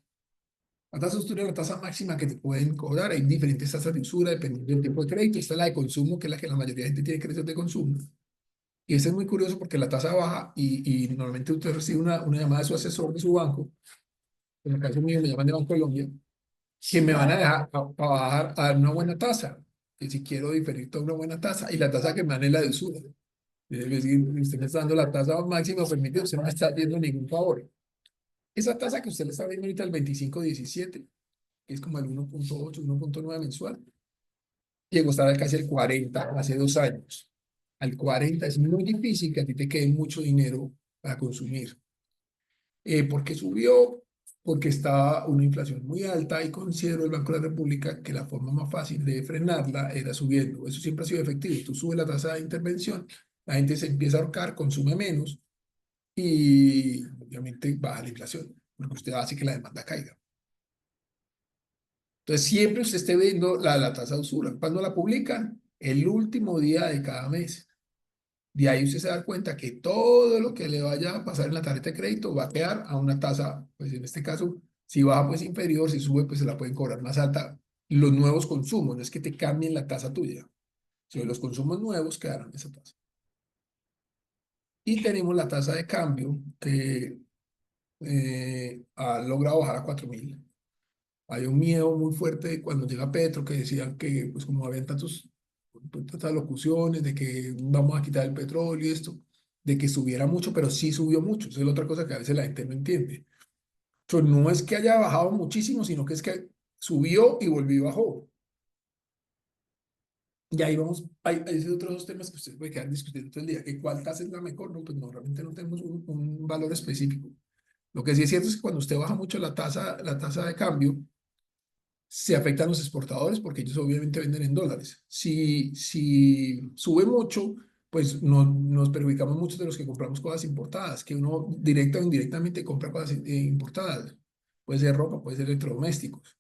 La tasa de usura es la tasa máxima que te pueden cobrar. Hay diferentes tasas de usura dependiendo del tipo de crédito. Esta es la de consumo, que es la que la mayoría de gente tiene créditos de consumo. Y este es muy curioso porque la tasa baja y normalmente usted recibe una llamada de su asesor de su banco. En el caso mío me llaman de Banco Colombia, que me van a dejar a bajar a dar una buena tasa. Que si quiero diferir toda una buena tasa. Y la tasa que me dan es la de usura. Es decir, usted me está dando la tasa máxima permitida, usted no me está haciendo ningún favor. Esa tasa que usted le está viendo ahorita, el 25,17, que es como el 1,8, 1,9 mensual, llegó a estar casi el 40 hace 2 años. Al 40 es muy difícil que a ti te quede mucho dinero para consumir. ¿Por qué subió? Porque estaba una inflación muy alta y considero el Banco de la República que la forma más fácil de frenarla era subiendo. Eso siempre ha sido efectivo. Tú subes la tasa de intervención, la gente se empieza a ahorcar, consume menos y obviamente baja la inflación, porque usted hace que la demanda caiga. Entonces, siempre usted esté viendo la tasa de usura. Cuando la publican, el último día de cada mes. De ahí usted se da cuenta que todo lo que le vaya a pasar en la tarjeta de crédito va a quedar a una tasa, pues en este caso, si baja, pues inferior, si sube, pues se la pueden cobrar más alta. Los nuevos consumos, no es que te cambien la tasa tuya, sino los consumos nuevos quedaron en esa tasa. Y tenemos la tasa de cambio que ha logrado bajar a 4.000. Hay un miedo muy fuerte cuando llega Petro, que decían que, pues como habían tantas locuciones de que vamos a quitar el petróleo y esto, de que subiera mucho, pero sí subió mucho. Esa es la otra cosa que a veces la gente no entiende. Entonces, no es que haya bajado muchísimo, sino que es que subió y volvió y bajó. Y ahí vamos, hay esos otros dos temas que ustedes pueden quedar discutiendo todo el día, que cuál tasa es la mejor, no, pues no, realmente no tenemos un valor específico. Lo que sí es cierto es que cuando usted baja mucho la tasa de cambio, se afectan los exportadores porque ellos obviamente venden en dólares. Si sube mucho, pues nos perjudicamos mucho de los que compramos cosas importadas, que uno directa o indirectamente compra cosas importadas. Puede ser ropa, puede ser electrodomésticos.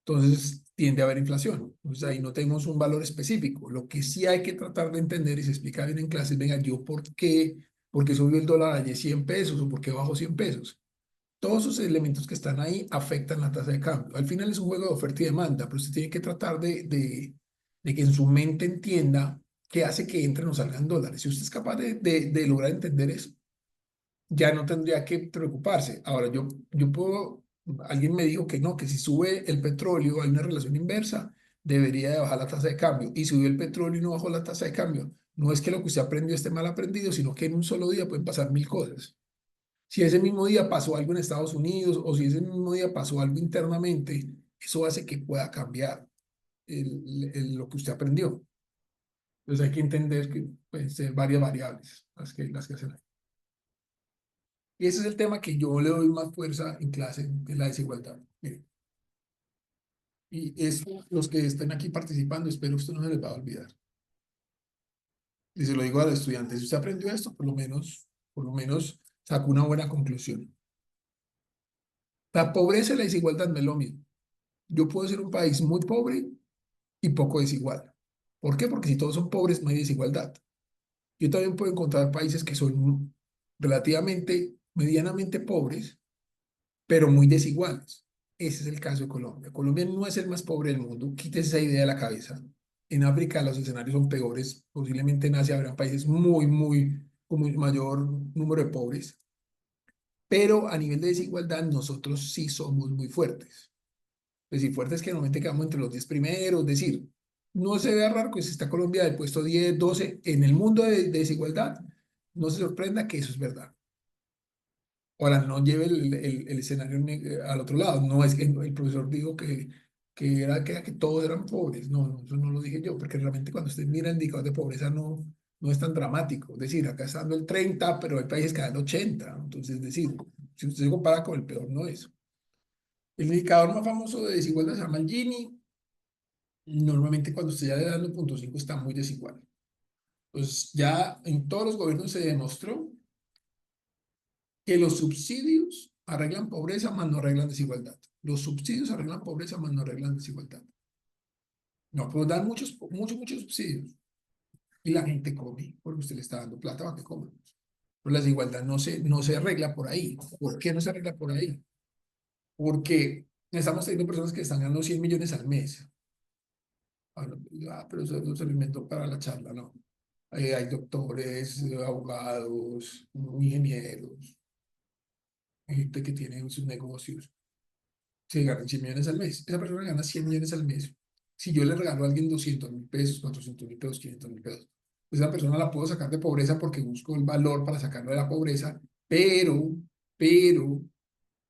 Entonces tiende a haber inflación. Entonces ahí no tenemos un valor específico. Lo que sí hay que tratar de entender y se explica bien en clases, venga, yo por qué subió el dólar ayer 100 pesos o por qué bajó 100 pesos. Todos esos elementos que están ahí afectan la tasa de cambio. Al final es un juego de oferta y demanda, pero usted tiene que tratar de que en su mente entienda qué hace que entren o salgan dólares. Si usted es capaz de lograr entender eso, ya no tendría que preocuparse. Ahora, yo puedo, alguien me dijo que no, que si sube el petróleo hay una relación inversa, debería de bajar la tasa de cambio. Y subió el petróleo y no bajó la tasa de cambio. No es que lo que usted aprendió esté mal aprendido, sino que en un solo día pueden pasar mil cosas. Si ese mismo día pasó algo en Estados Unidos o si ese mismo día pasó algo internamente, eso hace que pueda cambiar lo que usted aprendió. Entonces hay que entender que pueden ser varias variables las que hacen ahí. Y ese es el tema que yo le doy más fuerza en clase, de la desigualdad. Mire, y eso, los que estén aquí participando, espero que esto no se les va a olvidar. Y se lo digo a los estudiantes, si usted aprendió esto, por lo menos sacó una buena conclusión. La pobreza y la desigualdad no es lo mismo. Yo puedo ser un país muy pobre y poco desigual. ¿Por qué? Porque si todos son pobres, no hay desigualdad. Yo también puedo encontrar países que son relativamente, medianamente pobres, pero muy desiguales. Ese es el caso de Colombia. Colombia no es el más pobre del mundo. Quítese esa idea de la cabeza. En África los escenarios son peores. Posiblemente en Asia habrá países con muy mayor número de pobres. Pero a nivel de desigualdad, nosotros sí somos muy fuertes. Es decir, fuertes que normalmente quedamos entre los 10 primeros, es decir, no se vea raro que si está Colombia del puesto 10, 12 en el mundo de desigualdad, no se sorprenda que eso es verdad. Ahora, no lleve el escenario al otro lado, no es que el profesor dijo que todos eran pobres, no, no, eso no lo dije yo, porque realmente cuando usted mira el indicador de pobreza no es tan dramático, es decir, acá está dando el 30, pero hay países que dan el 80, entonces es decir, si usted se compara con el peor, no es. El indicador más famoso de desigualdad se llama el Gini. Normalmente cuando usted ya le da 9,5 está muy desigual. Pues ya en todos los gobiernos se demostró que los subsidios arreglan pobreza, más no arreglan desigualdad. Los subsidios arreglan pobreza, más no arreglan desigualdad. No puedo dar muchos subsidios y la gente come porque usted le está dando plata para que coma. Pero la desigualdad no se arregla por ahí. ¿Por qué no se arregla por ahí? Porque estamos teniendo personas que están ganando 100 millones al mes. Ah, no, pero eso se lo inventó para la charla, ¿no? Hay doctores, abogados, ingenieros, gente que tiene sus negocios, se ganan 100 millones al mes. Esa persona gana 100 millones al mes. Si yo le regalo a alguien 200.000 pesos, 400.000 pesos, 500.000 pesos, pues esa persona la puedo sacar de pobreza porque busco el valor para sacarlo de la pobreza, pero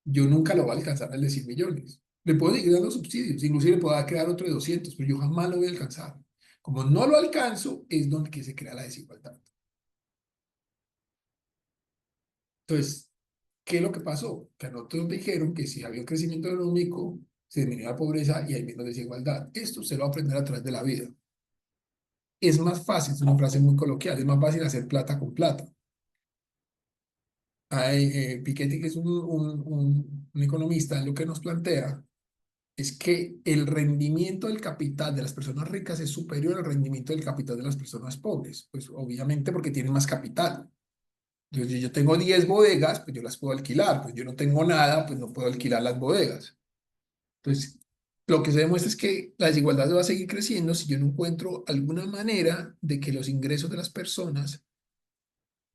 yo nunca lo voy a alcanzar al de 100 millones. Le puedo seguir dando subsidios, inclusive le puedo crear otro de 200, pero yo jamás lo voy a alcanzar. Como no lo alcanzo, es donde que se crea la desigualdad. Entonces, ¿qué es lo que pasó? Que a nosotros dijeron que si había un crecimiento económico, se disminuía la pobreza y hay menos desigualdad. Esto se lo va a aprender a través de la vida. Es más fácil, es una frase muy coloquial, es más fácil hacer plata con plata. Piketty, que es un economista, lo que nos plantea es que el rendimiento del capital de las personas ricas es superior al rendimiento del capital de las personas pobres. Pues obviamente porque tienen más capital. Yo tengo 10 bodegas, pues yo las puedo alquilar. Pues yo no tengo nada, pues no puedo alquilar las bodegas. Entonces, lo que se demuestra es que la desigualdad va a seguir creciendo si yo no encuentro alguna manera de que los ingresos de las personas,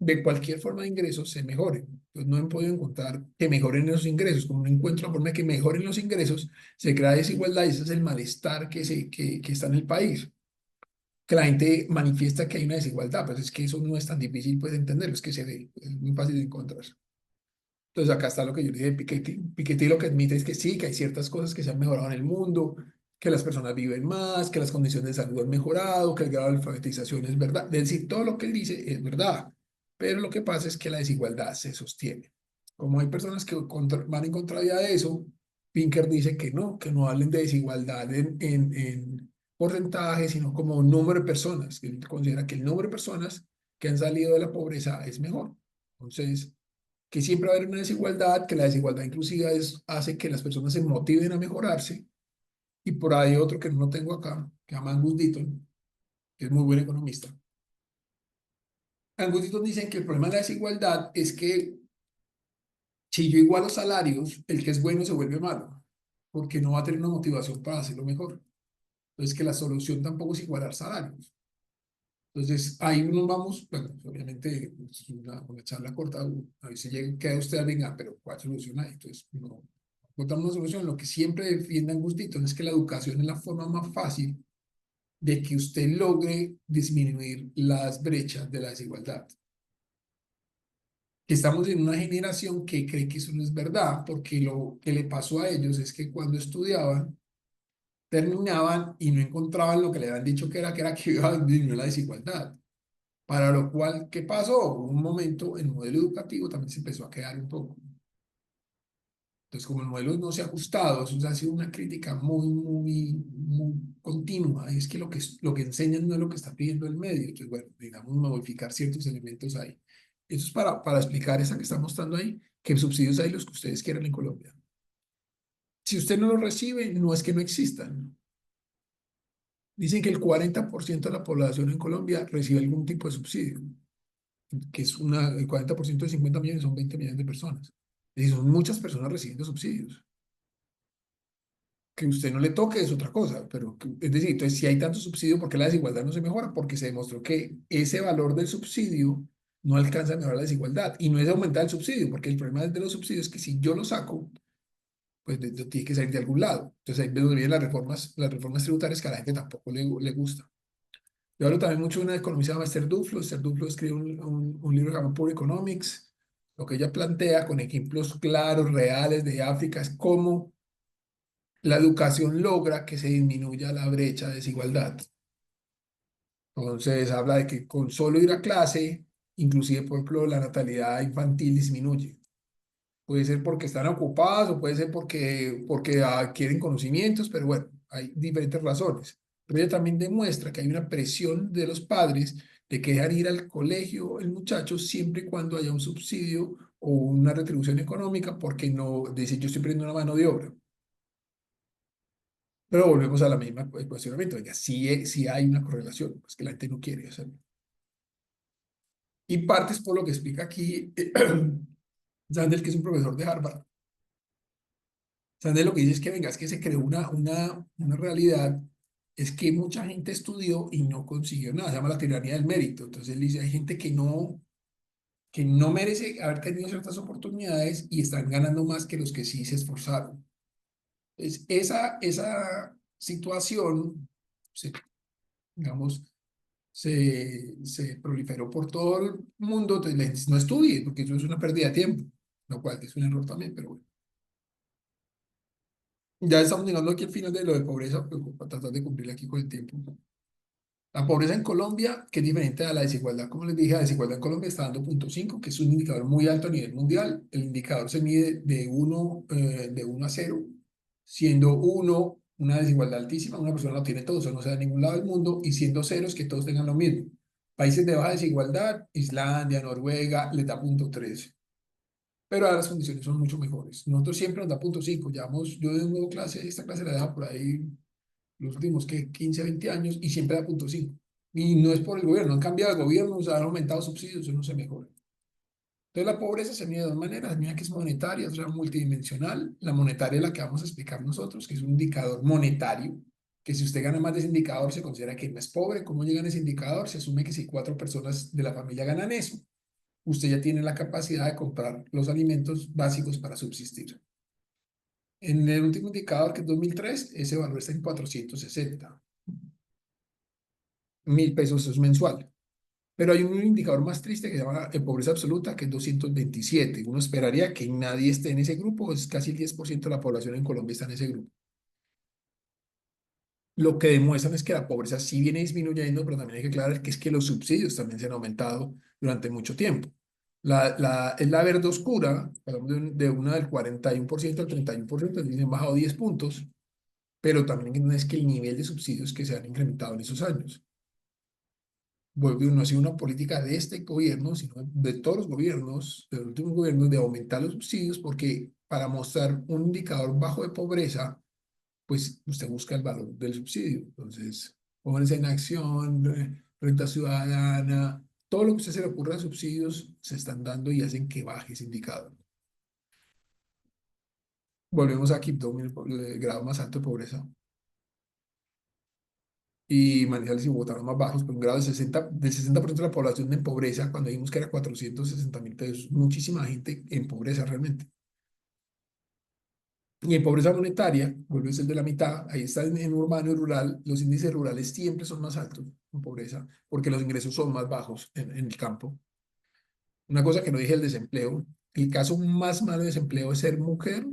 de cualquier forma de ingresos, se mejoren. Pues no he podido encontrar que mejoren los ingresos. Como no encuentro la forma de que mejoren los ingresos, se crea desigualdad y ese es el malestar que está en el país. Que la gente manifiesta que hay una desigualdad, pero es que eso no es tan difícil pues, de entenderlo, es que se ve, es muy fácil de encontrar. Entonces acá está lo que yo le dije de Piketty. Piketty lo que admite es que sí, que hay ciertas cosas que se han mejorado en el mundo, que las personas viven más, que las condiciones de salud han mejorado, que el grado de alfabetización es verdad. Es decir, todo lo que él dice es verdad, pero lo que pasa es que la desigualdad se sostiene. Como hay personas que van en contravía de eso, Pinker dice que no hablen de desigualdad en porcentaje, sino como un número de personas. Él considera que el número de personas que han salido de la pobreza es mejor. Entonces, que siempre va a haber una desigualdad, que la desigualdad inclusiva hace que las personas se motiven a mejorarse. Y por ahí otro que no tengo acá, que se llama Angus Deaton, que es muy buen economista. Angus Deaton dice que el problema de la desigualdad es que si yo igualo salarios, el que es bueno se vuelve malo, porque no va a tener una motivación para hacerlo mejor. Entonces, que la solución tampoco es igualar salarios. Entonces, ahí nos vamos, bueno, obviamente es una charla corta, a ver si llega, queda usted a venga, pero ¿cuál solución hay? Entonces, no encontramos una solución. Lo que siempre defiende Angustito es que la educación es la forma más fácil de que usted logre disminuir las brechas de la desigualdad. Que estamos en una generación que cree que eso no es verdad, porque lo que le pasó a ellos es que cuando estudiaban, terminaban y no encontraban lo que le habían dicho que era que iba a disminuir la desigualdad. Para lo cual, ¿qué pasó? Hubo un momento, el modelo educativo también se empezó a quedar un poco. Entonces, como el modelo no se ha ajustado, eso ha sido una crítica muy continua. Es que lo que enseñan no es lo que está pidiendo el medio. Entonces, bueno, digamos, modificar ciertos elementos ahí. Eso es para explicar esa que está mostrando ahí, que subsidios hay los que ustedes quieran en Colombia. Si usted no los recibe, no es que no existan. Dicen que el 40% de la población en Colombia recibe algún tipo de subsidio, que es el 40% de 50 millones son 20 millones de personas. Es decir, son muchas personas recibiendo subsidios. Que usted no le toque es otra cosa, pero es decir, entonces si hay tanto subsidio, ¿por qué la desigualdad no se mejora? Porque se demostró que ese valor del subsidio no alcanza a mejorar la desigualdad y no es aumentar el subsidio, porque el problema de los subsidios es que si yo lo saco, pues tiene que salir de algún lado. Entonces ahí es donde vienen las reformas tributarias que a la gente tampoco le gusta. Yo hablo también mucho de una economista llamada Esther Duflo. Esther Duflo escribe un libro llamado Poor Economics. Lo que ella plantea con ejemplos claros, reales de África, es cómo la educación logra que se disminuya la brecha de desigualdad. Entonces habla de que con solo ir a clase, inclusive, por ejemplo, la natalidad infantil disminuye. Puede ser porque están ocupadas o puede ser porque adquieren conocimientos, pero bueno, hay diferentes razones. Pero ella también demuestra que hay una presión de los padres de que dejar ir al colegio el muchacho siempre y cuando haya un subsidio o una retribución económica, porque no, dice, yo estoy perdiendo una mano de obra. Pero volvemos a la misma cuestionamiento. Oiga, sí hay una correlación, es que la gente no quiere hacerlo. Y parte es por lo que explica aquí Sandel, que es un profesor de Harvard. Sandel lo que dice es que, venga, es que se creó una realidad, es que mucha gente estudió y no consiguió nada, se llama la tiranía del mérito. Entonces él dice, hay gente que no merece haber tenido ciertas oportunidades y están ganando más que los que sí se esforzaron. Entonces, esa situación, digamos, se proliferó por todo el mundo, entonces la gente no estudie, porque eso es una pérdida de tiempo, lo cual es un error también, pero bueno. Ya estamos llegando aquí al final de lo de pobreza, pues, para tratar de cumplir aquí con el tiempo. La pobreza en Colombia, que es diferente a la desigualdad, como les dije, la desigualdad en Colombia está dando 0,5, que es un indicador muy alto a nivel mundial. El indicador se mide de 1 a 0, siendo 1 una desigualdad altísima, una persona lo tiene todo, o sea, no se da en ningún lado del mundo, y siendo 0 es que todos tengan lo mismo. Países de baja desigualdad, Islandia, Noruega, les da 0,3. Pero ahora las condiciones son mucho mejores. Nosotros siempre nos da 0,5. Yo de nuevo clase, esta clase la dejo por ahí los últimos que 15 20 años y siempre da 0,5. Y no es por el gobierno, han cambiado el gobierno, han aumentado subsidios, eso no se mejora. Entonces la pobreza se mide de dos maneras, una que es monetaria, otra multidimensional. La monetaria es la que vamos a explicar nosotros, que es un indicador monetario, que si usted gana más de ese indicador se considera que no es pobre. ¿Cómo llegan a ese indicador? Se asume que si 4 personas de la familia ganan eso, usted ya tiene la capacidad de comprar los alimentos básicos para subsistir. En el último indicador, que es 2003, ese valor está en 460.000 pesos, eso es mensual. Pero hay un indicador más triste que se llama pobreza absoluta, que es 227. Uno esperaría que nadie esté en ese grupo, es casi el 10% de la población en Colombia está en ese grupo. Lo que demuestran es que la pobreza sí viene disminuyendo, pero también hay que aclarar que es que los subsidios también se han aumentado durante mucho tiempo. Es la verde oscura, hablamos de una del 41% al 31%, es han bajado 10 puntos, pero también no es que el nivel de subsidios que se han incrementado en esos años. No ha sido una política de este gobierno, sino de todos los gobiernos, de los últimos gobiernos, de aumentar los subsidios, porque para mostrar un indicador bajo de pobreza, pues usted busca el valor del subsidio. Entonces, jóvenes en acción, renta ciudadana, todo lo que a usted se le ocurra de subsidios se están dando y hacen que baje ese indicador. Volvemos a Quibdó, el grado más alto de pobreza. Y Manizales y Bogotá los más bajos, con un grado del 60% de la población en pobreza, cuando vimos que era 460.000 pesos. Muchísima gente en pobreza realmente. Y en pobreza monetaria, vuelve a ser de la mitad, ahí está en urbano y rural, los índices rurales siempre son más altos en pobreza, porque los ingresos son más bajos en el campo. Una cosa que no dije, el desempleo. El caso más malo de desempleo es ser mujer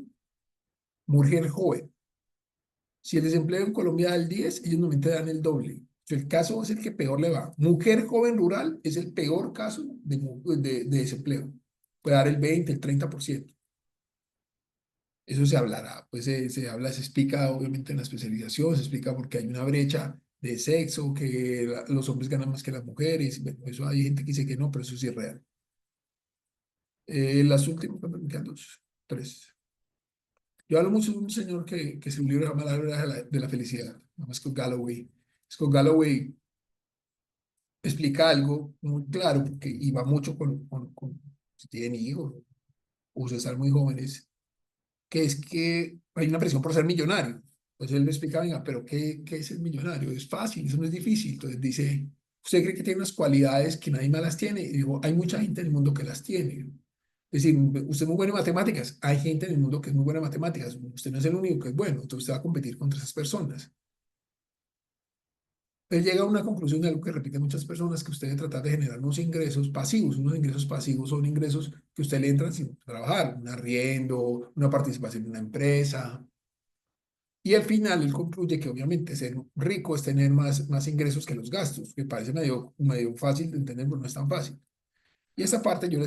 joven. Si el desempleo en Colombia da el 10, ellos normalmente dan el doble. El caso es el que peor le va. Mujer joven rural es el peor caso de desempleo. Puede dar el 20, el 30%. Eso se hablará, pues se explica obviamente en la especialización, se explica porque hay una brecha de sexo, que los hombres ganan más que las mujeres. Bueno, eso hay gente que dice que no, pero eso sí es real. Las últimas, ¿cuántas me quedan? Dos, tres. Yo hablo mucho de un señor que es un libro que se llama La Hora de la Felicidad, no, Scott Galloway. Scott Galloway explica algo muy claro, porque iba mucho con si tienen hijos o si están muy jóvenes, que es que hay una presión por ser millonario. Entonces él me explica, venga, pero ¿qué es el millonario? Es fácil, eso no es difícil. Entonces dice, ¿usted cree que tiene unas cualidades que nadie más las tiene? Y digo, hay mucha gente en el mundo que las tiene. Es decir, usted es muy bueno en matemáticas, hay gente en el mundo que es muy buena en matemáticas, usted no es el único que es bueno, entonces usted va a competir contra esas personas. Él llega a una conclusión de algo que repiten muchas personas, que usted debe tratar de generar unos ingresos pasivos. Unos ingresos pasivos son ingresos que usted le entran sin trabajar, un arriendo, una participación en una empresa. Y al final él concluye que obviamente ser rico es tener más ingresos que los gastos, que parece medio fácil de entender, pero no es tan fácil. Y esa parte yo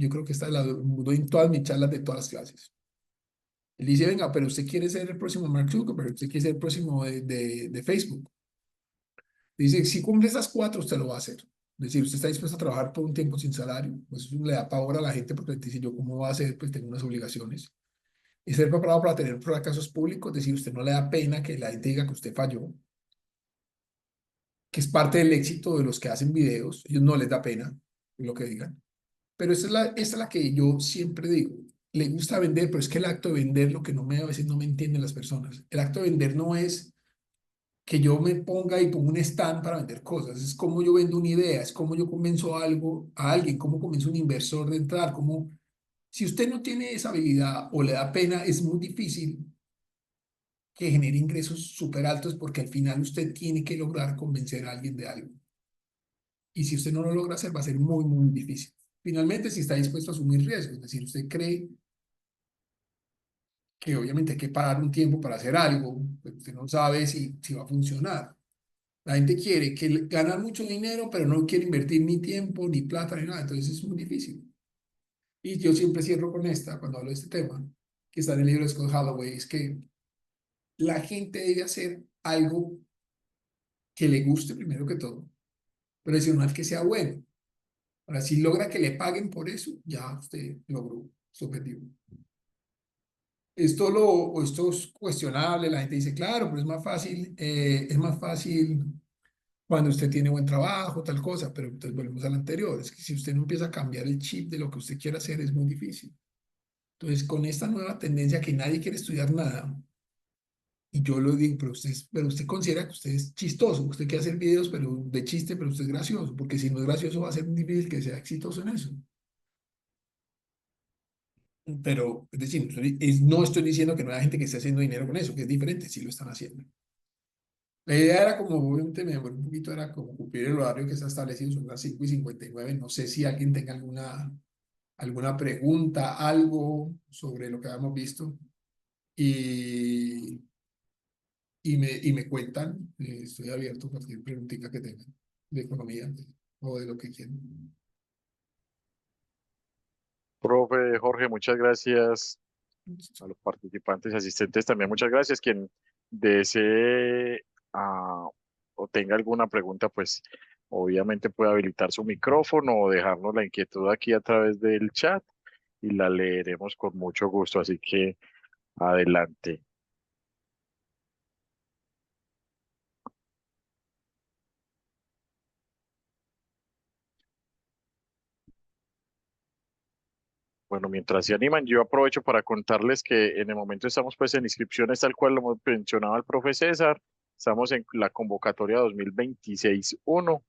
creo que esta la doy en todas mis charlas de todas las clases. Él dice, venga, pero usted quiere ser el próximo Mark Zuckerberg, usted quiere ser el próximo de Facebook. Dice, si cumple esas cuatro, usted lo va a hacer. Es decir, usted está dispuesto a trabajar por un tiempo sin salario, pues eso le da pavor a la gente porque dice, yo, ¿cómo va a hacer? Pues tengo unas obligaciones. Y ser preparado para tener fracasos públicos, es decir, usted no le da pena que la gente diga que usted falló, que es parte del éxito de los que hacen videos, ellos no les da pena. lo que digan. Pero esta es la que yo siempre digo. Le gusta vender, pero es que el acto de vender lo que no me, a veces no me entienden las personas. El acto de vender no es que yo me ponga y ponga un stand para vender cosas. Es como yo vendo una idea, es como yo convenzo algo a alguien, cómo convenzo a un inversor de entrar, cómo... Si usted no tiene esa habilidad o le da pena, es muy difícil que genere ingresos súper altos porque al final usted tiene que lograr convencer a alguien de algo. Y si usted no lo logra hacer, va a ser muy, muy difícil. Finalmente, si está dispuesto a asumir riesgos, es decir, usted cree que obviamente hay que pagar un tiempo para hacer algo, pero usted no sabe si va a funcionar. La gente quiere ganar mucho dinero, pero no quiere invertir ni tiempo, ni plata, ni nada. Entonces es muy difícil. Y yo siempre cierro con esta, cuando hablo de este tema, que está en el libro de Scott Holloway, es que la gente debe hacer algo que le guste primero que todo, pero adicional que sea bueno. Ahora, si logra que le paguen por eso, ya usted logró su objetivo. Esto es cuestionable, la gente dice, claro, pero es más fácil cuando usted tiene buen trabajo, tal cosa, pero entonces volvemos al anterior, es que si usted no empieza a cambiar el chip de lo que usted quiere hacer, es muy difícil. Entonces, con esta nueva tendencia que nadie quiere estudiar nada, y yo lo digo, pero usted considera que usted es chistoso, usted quiere hacer videos pero de chiste, pero usted es gracioso, porque si no es gracioso va a ser muy difícil que sea exitoso en eso. Pero, es decir, no estoy diciendo que no haya gente que esté haciendo dinero con eso, que es diferente, si lo están haciendo. La idea era como, obviamente me demoré un poquito, era como cumplir el horario que está establecido, son las 5:59. No sé si alguien tenga alguna pregunta, algo sobre lo que habíamos visto y, y me cuentan. Estoy abierto a cualquier preguntita que tengan de economía o de lo que quieran. Profe Jorge, muchas gracias. A los participantes y asistentes también muchas gracias. Quien desee o tenga alguna pregunta, pues obviamente puede habilitar su micrófono o dejarnos la inquietud aquí a través del chat y la leeremos con mucho gusto. Así que adelante. Bueno, mientras se animan, yo aprovecho para contarles que en el momento estamos pues en inscripciones tal cual lo hemos mencionado el profe César. Estamos en la convocatoria 2026-1.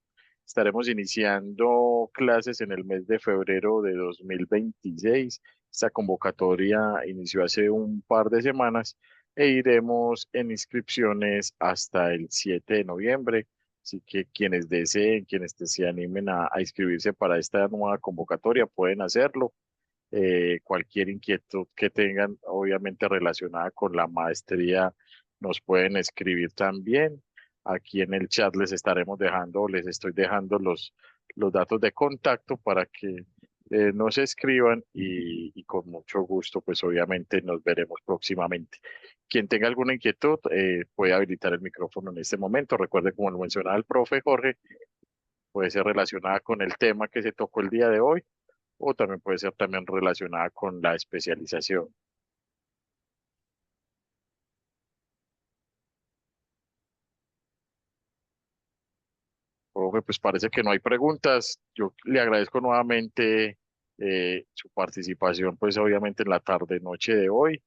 Estaremos iniciando clases en el mes de febrero de 2026. Esta convocatoria inició hace un par de semanas e iremos en inscripciones hasta el 7 de noviembre. Así que quienes deseen, quienes se animen a inscribirse para esta nueva convocatoria pueden hacerlo. Cualquier inquietud que tengan, obviamente relacionada con la maestría, nos pueden escribir también. Aquí en el chat les estaremos dejando, les estoy dejando los datos de contacto para que nos escriban y con mucho gusto, pues obviamente nos veremos próximamente. Quien tenga alguna inquietud puede habilitar el micrófono en este momento. Recuerde, como lo mencionaba el profe Jorge, puede ser relacionada con el tema que se tocó el día de hoy o también puede ser también relacionada con la especialización. Profe, pues parece que no hay preguntas. Yo le agradezco nuevamente su participación, pues obviamente en la tarde, noche de hoy.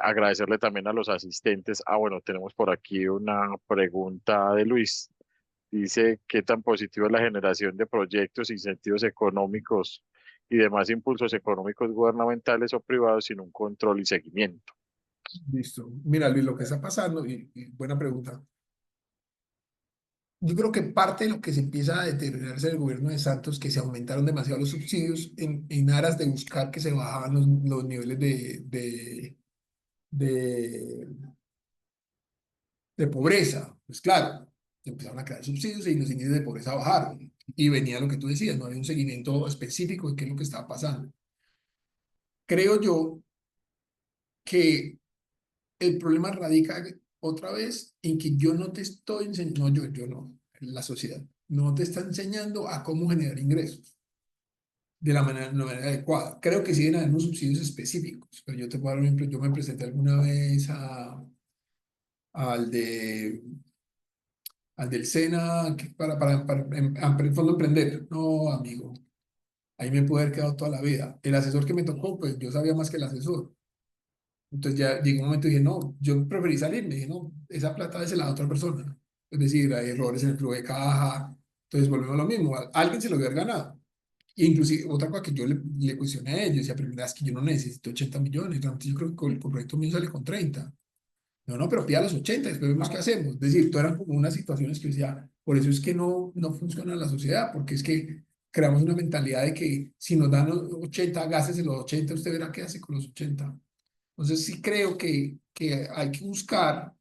Agradecerle también a los asistentes. Ah, bueno, tenemos por aquí una pregunta de Luis. Dice, ¿qué tan positiva es la generación de proyectos, incentivos económicos y demás impulsos económicos gubernamentales o privados sin un control y seguimiento? Listo. Mira, Luis, lo que está pasando, y buena pregunta. Yo creo que parte de lo que se empieza a deteriorarse del gobierno de Santos, que se aumentaron demasiado los subsidios en aras de buscar que se bajaban los niveles de, de pobreza. Pues claro, se empezaron a crear subsidios y los índices de pobreza bajaron. Y venía lo que tú decías, no había un seguimiento específico de qué es lo que estaba pasando. Creo yo que el problema radica otra vez en que yo no te estoy enseñando, no, yo no, la sociedad, no te está enseñando a cómo generar ingresos de la manera adecuada. Creo que sí deben haber unos subsidios específicos, pero yo te puedo dar un ejemplo. Yo me presenté alguna vez al de, al del SENA para el Fondo Emprender. No, amigo. ahí me pude haber quedado toda la vida. El asesor que me tocó, pues yo sabía más que el asesor. Entonces ya llegó un momento y dije, no, yo preferí salirme, dije, no, esa plata es de la otra persona. Es decir, hay errores en el flujo de caja, entonces volvemos a lo mismo, alguien se lo hubiera ganado. Y inclusive otra cosa que yo le cuestioné a ellos, decía, pero mira, es que yo no necesito 80 millones, realmente yo creo que con el proyecto mío sale con 30. No, no, pero pida los 80, después vemos qué hacemos. Es decir, todas eran como unas situaciones que yo decía, por eso es que no funciona la sociedad, porque es que creamos una mentalidad de que si nos dan los 80, gástese los 80, usted verá qué hace con los 80. Entonces sí creo que hay que buscar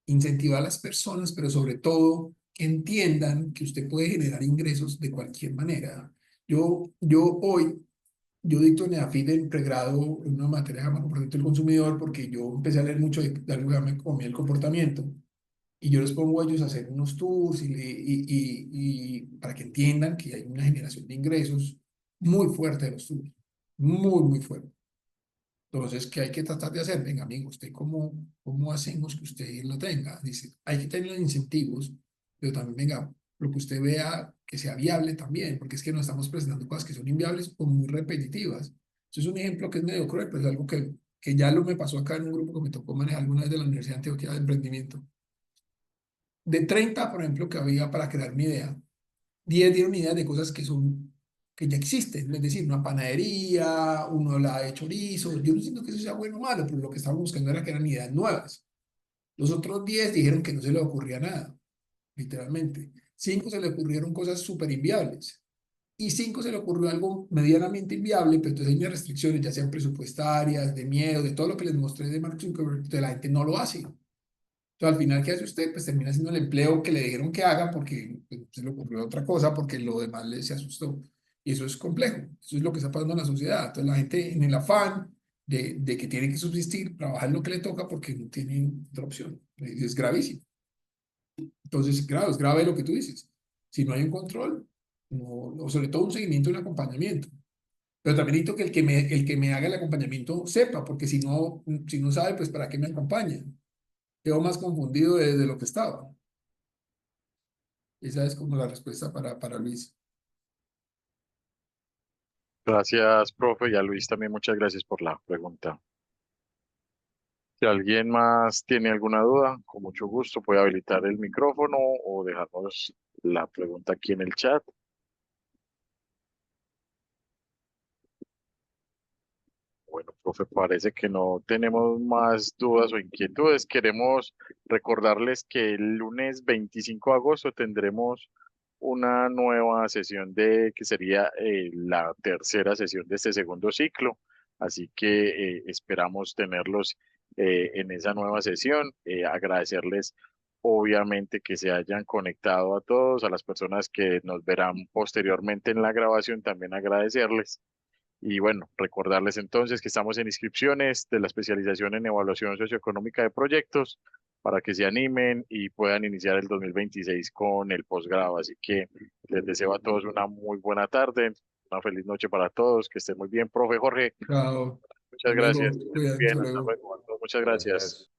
incentivar a las personas, pero sobre todo que entiendan que usted puede generar ingresos de cualquier manera. Yo hoy, yo dicto en EAFIT en pregrado en una materia que se llama comportamiento del consumidor porque yo empecé a leer mucho de algo que se llama economía del comportamiento y yo les pongo a ellos a hacer unos tours y para que entiendan que hay una generación de ingresos muy fuerte de los tours, muy fuerte. Entonces, ¿qué hay que tratar de hacer? Venga, amigo, ¿usted cómo hacemos que usted lo tenga? Dice, hay que tener incentivos, pero también, venga, lo que usted vea que sea viable también, porque es que nos estamos presentando cosas que son inviables o muy repetitivas. Eso es un ejemplo que es medio cruel, pero es algo que ya lo me pasó acá en un grupo que me tocó manejar alguna vez de la Universidad de Antioquia de Emprendimiento. De 30, por ejemplo, que había para crear una idea, 10 dieron ideas de cosas que ya existen, es decir, una panadería, uno la de chorizo. Yo no siento que eso sea bueno o malo, pero lo que estaban buscando era que eran ideas nuevas. Los otros 10 dijeron que no se les ocurría nada, literalmente. 5 se le ocurrieron cosas súper inviables. Y 5 se le ocurrió algo medianamente inviable, pero entonces hay unas restricciones, ya sean presupuestarias, de miedo, de todo lo que les mostré de Mark Zuckerberg, entonces la gente no lo hace. Entonces, al final, ¿qué hace usted? Pues termina haciendo el empleo que le dijeron que haga porque pues, se le ocurrió otra cosa, porque lo demás le se asustó. Y eso es complejo. Eso es lo que está pasando en la sociedad. Entonces, la gente en el afán de que tiene que subsistir, trabaja en lo que le toca porque no tiene otra opción. Es gravísimo. Entonces, claro, es grave lo que tú dices. Si no hay un control, o sobre todo un seguimiento y un acompañamiento. Pero también necesito que el que me haga el acompañamiento sepa, porque si no sabe, pues ¿para qué me acompaña? Quedo más confundido de lo que estaba. Esa es como la respuesta para Luis. Gracias, profe, y a Luis también muchas gracias por la pregunta. Si alguien más tiene alguna duda, con mucho gusto puede habilitar el micrófono o dejarnos la pregunta aquí en el chat. Bueno, profe, parece que no tenemos más dudas o inquietudes. Queremos recordarles que el lunes 25 de agosto tendremos una nueva sesión que sería la tercera sesión de este segundo ciclo. Así que esperamos tenerlos en esa nueva sesión. Agradecerles, obviamente, que se hayan conectado a todos, a las personas que nos verán posteriormente en la grabación, también agradecerles. Y bueno, recordarles entonces que estamos en inscripciones de la especialización en evaluación socioeconómica de proyectos para que se animen y puedan iniciar el 2026 con el posgrado. Así que les deseo a todos una muy buena tarde, una feliz noche para todos, que estén muy bien, profe Jorge. Chao. Muchas Hasta gracias, luego. que estén muy Cuídate, bien, hasta hasta luego. luego. Muchas gracias.